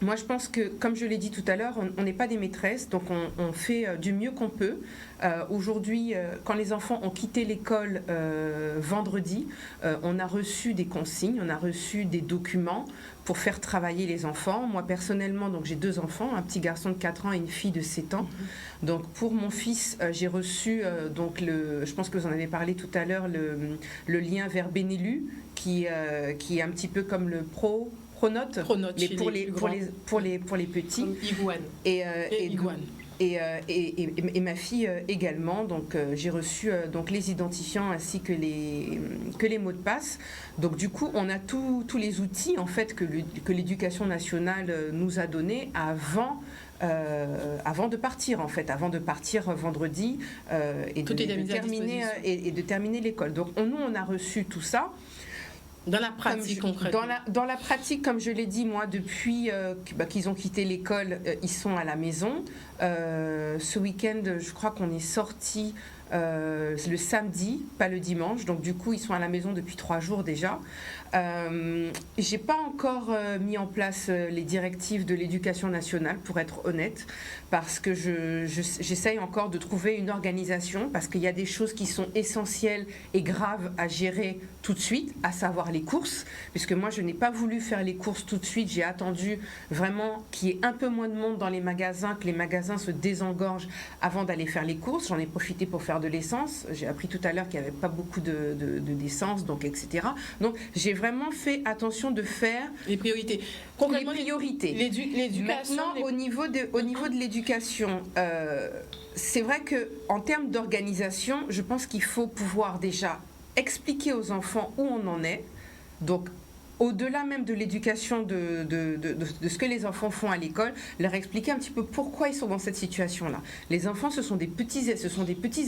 Moi, je pense que, comme je l'ai dit tout à l'heure, on n'est pas des maîtresses, donc on fait du mieux qu'on peut. Aujourd'hui, quand les enfants ont quitté l'école vendredi, on a reçu des consignes, on a reçu des documents pour faire travailler les enfants. Moi, personnellement, donc j'ai 2 enfants, un petit garçon de 4 ans et une fille de 7 ans. Donc, pour mon fils, j'ai reçu, je pense que vous en avez parlé tout à l'heure, le lien vers Benelu, qui est un petit peu comme le Pronote, mais pour les petits.
Iguane.
Et et ma fille également. Donc j'ai reçu donc les identifiants ainsi que les mots de passe. Donc du coup, on a tous les outils en fait que l'Éducation nationale nous a donnés avant de partir vendredi et de terminer l'école. Donc nous on a reçu tout ça.
Dans la pratique concrètement.
Dans la pratique, comme je l'ai dit, moi, depuis qu'ils ont quitté l'école, ils sont à la maison. Ce week-end, je crois qu'on est sortis le samedi, pas le dimanche. Donc, du coup, ils sont à la maison depuis 3 jours déjà. J'ai pas encore mis en place les directives de l'Éducation nationale, pour être honnête, parce que j'essaye encore de trouver une organisation, parce qu'il y a des choses qui sont essentielles et graves à gérer tout de suite, à savoir les courses, puisque moi je n'ai pas voulu faire les courses tout de suite, j'ai attendu vraiment qu'il y ait un peu moins de monde dans les magasins, que les magasins se désengorgent avant d'aller faire les courses. J'en ai profité pour faire de l'essence, j'ai appris tout à l'heure qu'il n'y avait pas beaucoup d'essence, donc etc. Donc j'ai vraiment fait attention de faire
les priorités.
Concrètement, les priorités.
L'éducation.
Maintenant, au niveau de l'éducation, c'est vrai qu'en termes d'organisation, je pense qu'il faut pouvoir déjà expliquer aux enfants où on en est. Donc, au-delà même de l'éducation de ce que les enfants font à l'école, leur expliquer un petit peu pourquoi ils sont dans cette situation-là. Les enfants, ce sont des petits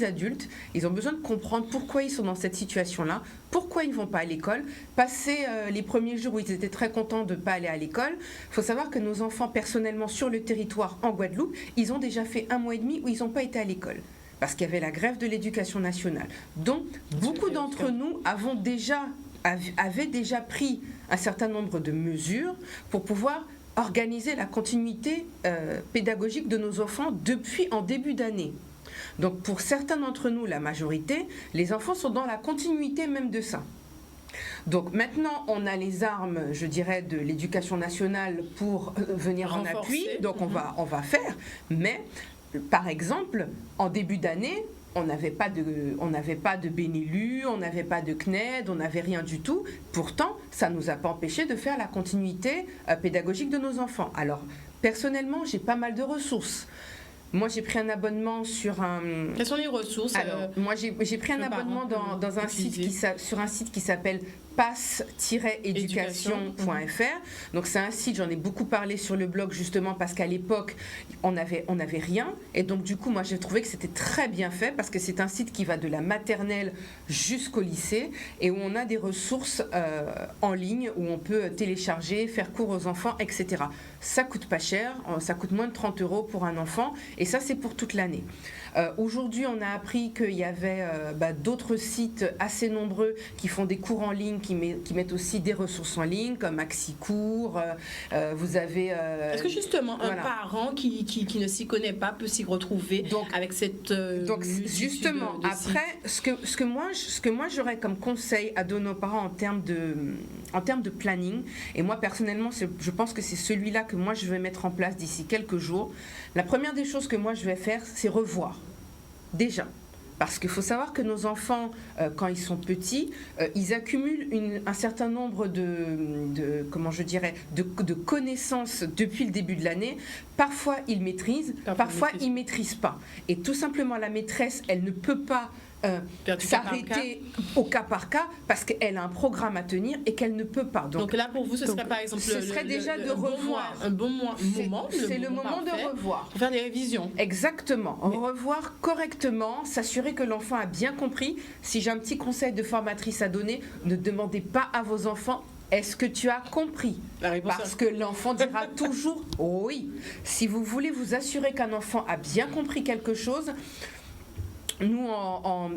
adultes, ils ont besoin de comprendre pourquoi ils sont dans cette situation-là, pourquoi ils ne vont pas à l'école. Passer les premiers jours où ils étaient très contents de ne pas aller à l'école, il faut savoir que nos enfants, personnellement, sur le territoire en Guadeloupe, ils ont déjà fait 1 mois et demi où ils n'ont pas été à l'école, parce qu'il y avait la grève de l'Éducation nationale. Donc, beaucoup d'entre nous avaient déjà pris un certain nombre de mesures pour pouvoir organiser la continuité pédagogique de nos enfants depuis en début d'année. Donc pour certains d'entre nous, la majorité, les enfants sont dans la continuité même de ça. Donc maintenant, on a les armes, je dirais, de l'Éducation nationale pour venir
renforcer.
En appui. Donc on va faire. Mais par exemple, en début d'année, on n'avait pas de Benelux, on n'avait pas de CNED, on n'avait rien du tout. Pourtant, ça ne nous a pas empêché de faire la continuité pédagogique de nos enfants. Alors, personnellement, j'ai pas mal de ressources. Moi, j'ai pris un abonnement sur un...
Quelles sont les ressources?
Alors, moi, j'ai pris un abonnement dans un site sur un site qui s'appelle passe-éducation.fr. Donc c'est un site, j'en ai beaucoup parlé sur le blog justement parce qu'à l'époque on n'avait rien, et donc du coup moi j'ai trouvé que c'était très bien fait parce que c'est un site qui va de la maternelle jusqu'au lycée et où on a des ressources en ligne où on peut télécharger, faire cours aux enfants, etc. Ça coûte pas cher, ça coûte moins de 30 € pour un enfant et ça c'est pour toute l'année. Aujourd'hui on a appris qu'il y avait d'autres sites assez nombreux qui font des cours en ligne, qui mettent aussi des ressources en ligne comme Maxicours. Vous avez...
Est-ce que justement un parent qui ne s'y connaît pas peut s'y retrouver avec cette...
donc justement, après, ce que moi j'aurais comme conseil à donner aux parents en termes de planning, et moi personnellement je pense que c'est celui-là que moi je vais mettre en place d'ici quelques jours. La première des choses que moi je vais faire, c'est revoir. Déjà. Parce qu'il faut savoir que nos enfants, quand ils sont petits, ils accumulent un certain nombre de connaissances depuis le début de l'année. Parfois, ils maîtrisent, parfois, ils ne maîtrisent pas. Et tout simplement, la maîtresse, elle ne peut pas s'arrêter au cas par cas parce qu'elle a un programme à tenir et qu'elle ne peut pas.
Donc là, pour vous, ce serait par exemple
de revoir.
Un bon moment.
C'est le moment de revoir.
Pour faire des révisions.
Exactement. Revoir correctement, s'assurer que l'enfant a bien compris. Si j'ai un petit conseil de formatrice à donner, ne demandez pas à vos enfants est-ce que tu as compris? Parce que l'enfant dira toujours oui. Si vous voulez vous assurer qu'un enfant a bien compris quelque chose, nous,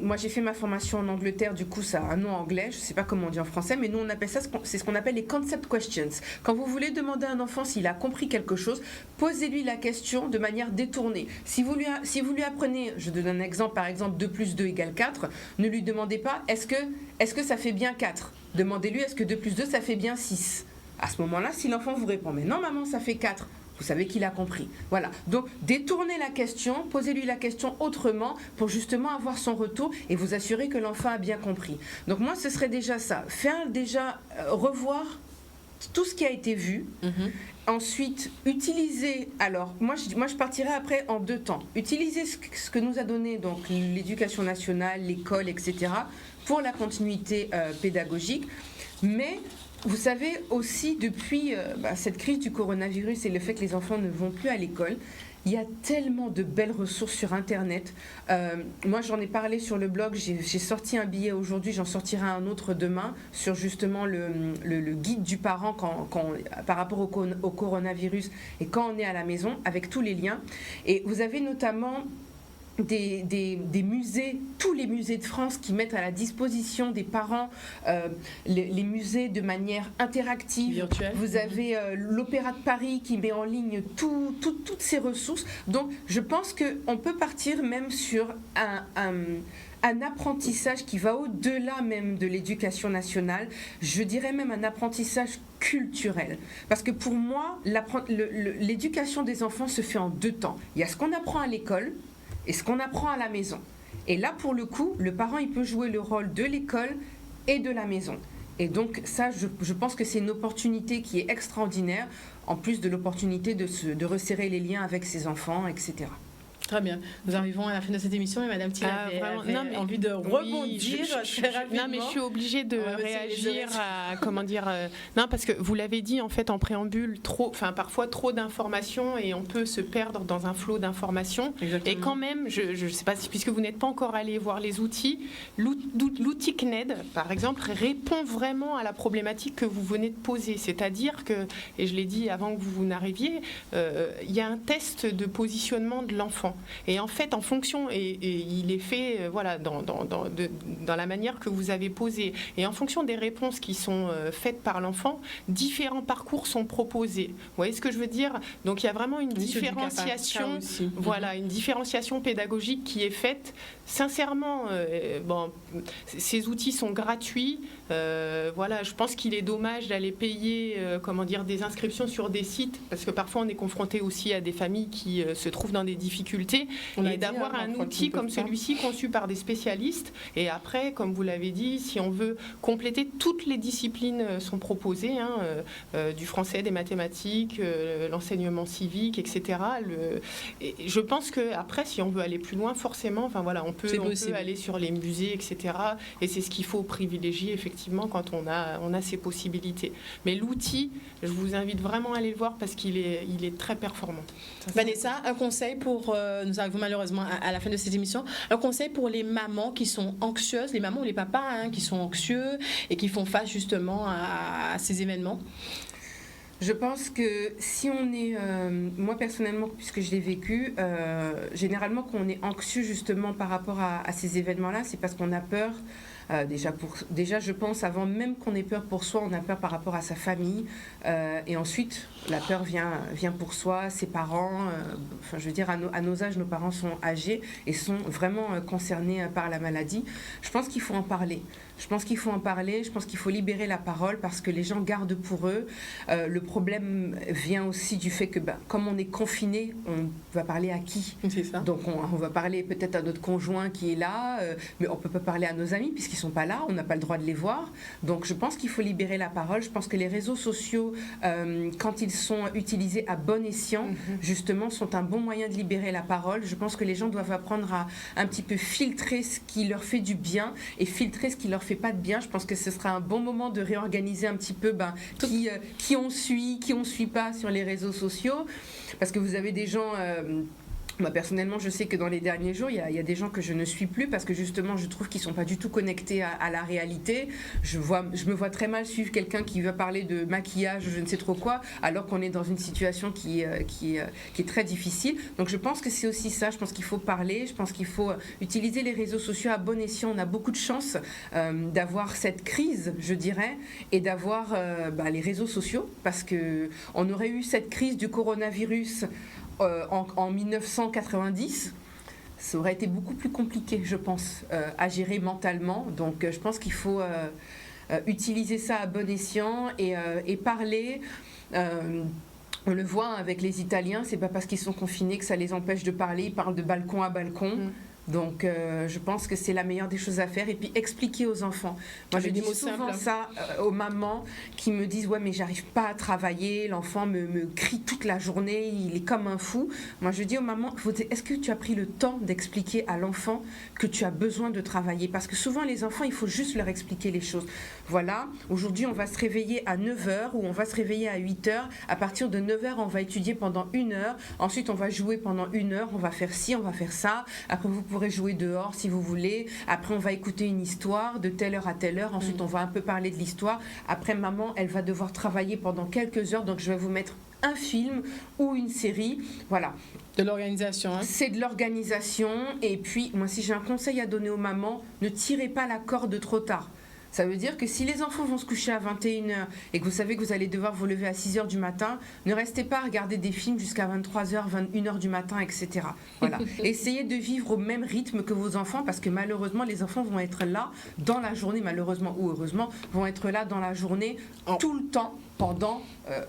moi j'ai fait ma formation en Angleterre, du coup ça a un nom anglais, je ne sais pas comment on dit en français, mais nous on appelle ça, c'est ce qu'on appelle les concept questions. Quand vous voulez demander à un enfant s'il a compris quelque chose, posez-lui la question de manière détournée. Si vous lui apprenez, je donne un exemple, par exemple 2 + 2 = 4, ne lui demandez pas est-ce que ça fait bien 4? Demandez-lui est-ce que 2 + 2 ça fait bien 6? À ce moment-là, si l'enfant vous répond mais non maman ça fait 4, vous savez qu'il a compris. Voilà. Donc, détournez la question, posez-lui la question autrement pour justement avoir son retour et vous assurer que l'enfant a bien compris. Donc, moi, ce serait déjà ça. Revoir tout ce qui a été vu Ensuite, utiliser, alors moi je partirais après en 2 temps. Utiliser ce que nous a donné donc l'éducation nationale, l'école, etc. pour la continuité pédagogique. Mais vous savez aussi, depuis cette crise du coronavirus et le fait que les enfants ne vont plus à l'école, il y a tellement de belles ressources sur Internet. Moi, j'en ai parlé sur le blog. J'ai sorti un billet aujourd'hui, j'en sortirai un autre demain sur justement le guide du parent par rapport au coronavirus et quand on est à la maison, avec tous les liens. Et vous avez notamment des musées, tous les musées de France qui mettent à la disposition des parents les musées de manière interactive.
Virtuelle.
Vous avez l'Opéra de Paris qui met en ligne toutes ces ressources. Donc je pense qu'on peut partir même sur un apprentissage qui va au-delà même de l'éducation nationale, je dirais même un apprentissage culturel. Parce que pour moi, l'éducation des enfants se fait en 2 temps. Il y a ce qu'on apprend à l'école et ce qu'on apprend à la maison. Et là, pour le coup, le parent, il peut jouer le rôle de l'école et de la maison. Et donc ça, je pense que c'est une opportunité qui est extraordinaire, en plus de l'opportunité de resserrer les liens avec ses enfants, etc.
Très bien. Nous arrivons à la fin de cette émission et Madame Tila avait envie de rebondir très rapidement.
Non, mais je suis obligée de réagir à non, parce que vous l'avez dit en fait en préambule, parfois trop d'informations et on peut se perdre dans un flot d'informations.
Exactement.
Et quand même, je ne sais pas si, puisque vous n'êtes pas encore allé voir les outils, l'outil CNED, par exemple, répond vraiment à la problématique que vous venez de poser. C'est-à-dire que, et je l'ai dit avant que vous n'arriviez, il y a un test de positionnement de l'enfant. Et en fait, en fonction, et il est fait dans la manière que vous avez posée, et en fonction des réponses qui sont faites par l'enfant, différents parcours sont proposés. Vous voyez ce que je veux dire? Donc il y a vraiment une différenciation, une différenciation pédagogique qui est faite. Sincèrement, ces outils sont gratuits. Je pense qu'il est dommage d'aller payer des inscriptions sur des sites, parce que parfois on est confronté aussi à des familles qui se trouvent dans des difficultés, et d'avoir un outil comme celui-ci conçu par des spécialistes. Et après, comme vous l'avez dit, si on veut compléter, toutes les disciplines sont proposées, du français, des mathématiques, l'enseignement civique, etc. Et je pense qu'après, si on veut aller plus loin, forcément, on peut aller sur les musées, etc. Et c'est ce qu'il faut privilégier effectivement quand on a ces possibilités. Mais l'outil, je vous invite vraiment à aller le voir parce qu'il est très performant.
Vanessa, un conseil pour, nous arrivons malheureusement à la fin de cette émission, un conseil pour les mamans qui sont anxieuses, les mamans ou les papas qui sont anxieux et qui font face justement à ces événements.
Je pense que si on est, moi personnellement, puisque je l'ai vécu, généralement quand on est anxieux justement par rapport à ces événements-là, c'est parce qu'on a peur. Déjà, je pense, avant même qu'on ait peur pour soi, on a peur par rapport à sa famille. Et ensuite, la peur vient pour soi, ses parents. À nos âges, nos parents sont âgés et sont vraiment concernés par la maladie. Je pense qu'il faut en parler. Je pense qu'il faut libérer la parole parce que les gens gardent pour eux. Le problème vient aussi du fait que, comme on est confiné, on va parler à qui?
C'est ça.
Donc, on va parler peut-être à notre conjoint qui est là, mais on ne peut pas parler à nos amis puisqu'ils ne sont pas là, on n'a pas le droit de les voir. Donc, je pense qu'il faut libérer la parole. Je pense que les réseaux sociaux, quand ils sont utilisés à bon escient, justement, sont un bon moyen de libérer la parole. Je pense que les gens doivent apprendre à un petit peu filtrer ce qui leur fait du bien et filtrer ce qui leur fait pas de bien. Je pense que ce sera un bon moment de réorganiser un petit peu qui on suit pas sur les réseaux sociaux, parce que vous avez des gens moi personnellement, je sais que dans les derniers jours, il y a des gens que je ne suis plus parce que justement, je trouve qu'ils sont pas du tout connectés à la réalité. Je me vois très mal suivre quelqu'un qui va parler de maquillage, je ne sais trop quoi, alors qu'on est dans une situation qui est très difficile. Donc, je pense que c'est aussi ça. Je pense qu'il faut parler. Je pense qu'il faut utiliser les réseaux sociaux à bon escient. On a beaucoup de chance d'avoir cette crise, je dirais, et d'avoir les réseaux sociaux, parce que on aurait eu cette crise du coronavirus en 1990, ça aurait été beaucoup plus compliqué, je pense, à gérer mentalement. Donc, je pense qu'il faut utiliser ça à bon escient et parler. On le voit avec les Italiens, c'est pas parce qu'ils sont confinés que ça les empêche de parler. Ils parlent de balcon à balcon. Donc, je pense que c'est la meilleure des choses à faire. Et puis, expliquer aux enfants. Moi, je
Avec des
dis
mots
souvent
simples.
ça aux mamans qui me disent « Ouais, mais j'arrive pas à travailler. L'enfant me crie toute la journée. Il est comme un fou. » Moi, je dis aux mamans, est-ce que tu as pris le temps d'expliquer à l'enfant que tu as besoin de travailler? Parce que souvent, les enfants, il faut juste leur expliquer les choses. Voilà, aujourd'hui, on va se réveiller à 9h ou on va se réveiller à 8h. À partir de 9h, on va étudier pendant 1 heure. Ensuite, on va jouer pendant 1 heure. On va faire ci, on va faire ça. Après, vous pourrez jouer dehors si vous voulez. Après, on va écouter une histoire de telle heure à telle heure. Ensuite, on va un peu parler de l'histoire. Après, maman, elle va devoir travailler pendant quelques heures. Donc, je vais vous mettre un film ou une série. Voilà.
De l'organisation. Hein.
C'est de l'organisation. Et puis, moi, si j'ai un conseil à donner aux mamans, ne tirez pas la corde trop tard. Ça veut dire que si les enfants vont se coucher à 21h et que vous savez que vous allez devoir vous lever à 6h du matin, ne restez pas à regarder des films jusqu'à 23h, 21h du matin, etc. Voilà. Essayez de vivre au même rythme que vos enfants parce que malheureusement, les enfants vont être là dans la journée, malheureusement ou heureusement, vont être là dans la journée tout le temps pendant,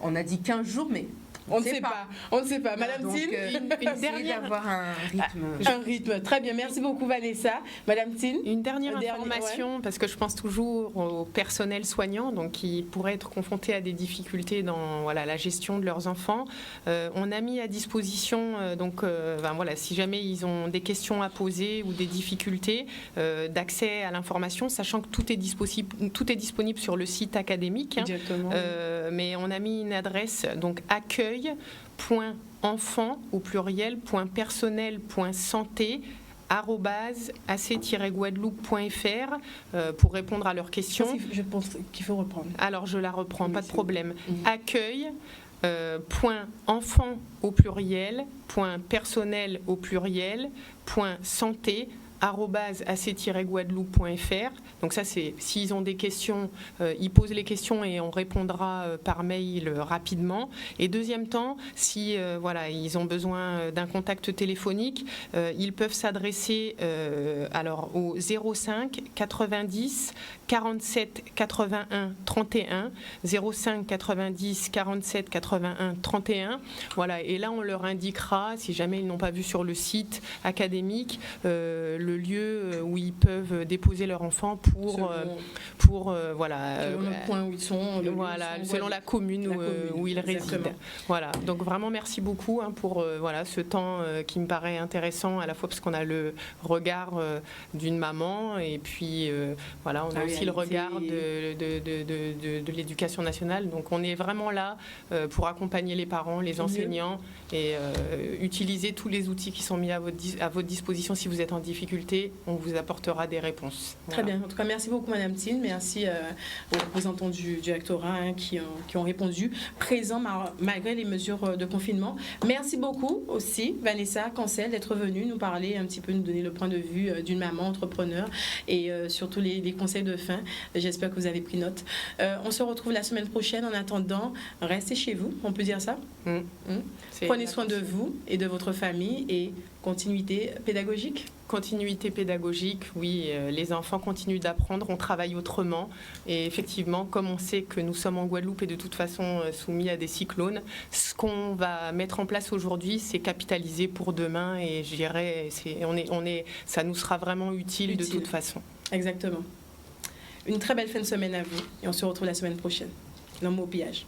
on a dit 15 jours, mais
on ne sait pas. On ne sait pas. Madame
donc,
Tine,
une dernière
d'avoir un rythme.
un rythme. Très bien. Merci beaucoup, Vanessa. Madame Tine.
Une dernière
Dernier,
information, parce que je pense toujours au personnel soignant, donc qui pourrait être confronté à des difficultés dans la gestion de leurs enfants. On a mis à disposition, si jamais ils ont des questions à poser ou des difficultés, d'accès à l'information, sachant que tout est disponible sur le site académique.
Exactement.
Mais on a mis une adresse, donc accueil.enfant au pluriel .personnel.santé @ac-guadeloupe.fr pour répondre à leurs questions.
Je pense qu'il faut reprendre.
Alors je la reprends,
Oui,
pas de
c'est
problème.
bon.
Accueil .enfant au pluriel .personnel au pluriel .santé @ac-guadeloupe.fr. Donc ça, c'est s'ils ont des questions, ils posent les questions et on répondra par mail rapidement. Et deuxième temps, si ils ont besoin d'un contact téléphonique, ils peuvent s'adresser au 05 90 47 81 31 05 90 47 81 31. Voilà, et là on leur indiquera, si jamais ils n'ont pas vu sur le site académique, le lieu où ils peuvent déposer leur enfant pour
selon le point où ils sont.
Selon la commune où ils
exactement.
résident. Voilà, donc vraiment merci beaucoup pour ce temps qui me paraît intéressant à la fois parce qu'on a le regard d'une maman et puis on a aussi le regard de l'éducation nationale. Donc on est vraiment là pour accompagner les parents, les enseignants et utiliser tous les outils qui sont mis à votre disposition. Si vous êtes en difficulté, on vous apportera des réponses.
Très bien. En tout cas, merci beaucoup, Madame Tine. Merci aux représentants du rectorat qui ont répondu présents malgré les mesures de confinement. Merci beaucoup aussi, Vanessa Cancel, d'être venue nous parler un petit peu, nous donner le point de vue d'une maman entrepreneur et surtout les conseils de fin. J'espère que vous avez pris note. On se retrouve la semaine prochaine. En attendant, restez chez vous, on peut dire ça. Prenez soin de vous et de votre famille et continuité pédagogique.
Continuité pédagogique, oui, les enfants continuent d'apprendre, on travaille autrement et effectivement, comme on sait que nous sommes en Guadeloupe et de toute façon soumis à des cyclones, ce qu'on va mettre en place aujourd'hui, c'est capitaliser pour demain et je dirais, ça nous sera vraiment utile de toute façon.
Exactement. Une très belle fin de semaine à vous et on se retrouve la semaine prochaine. Non, mot au pillage.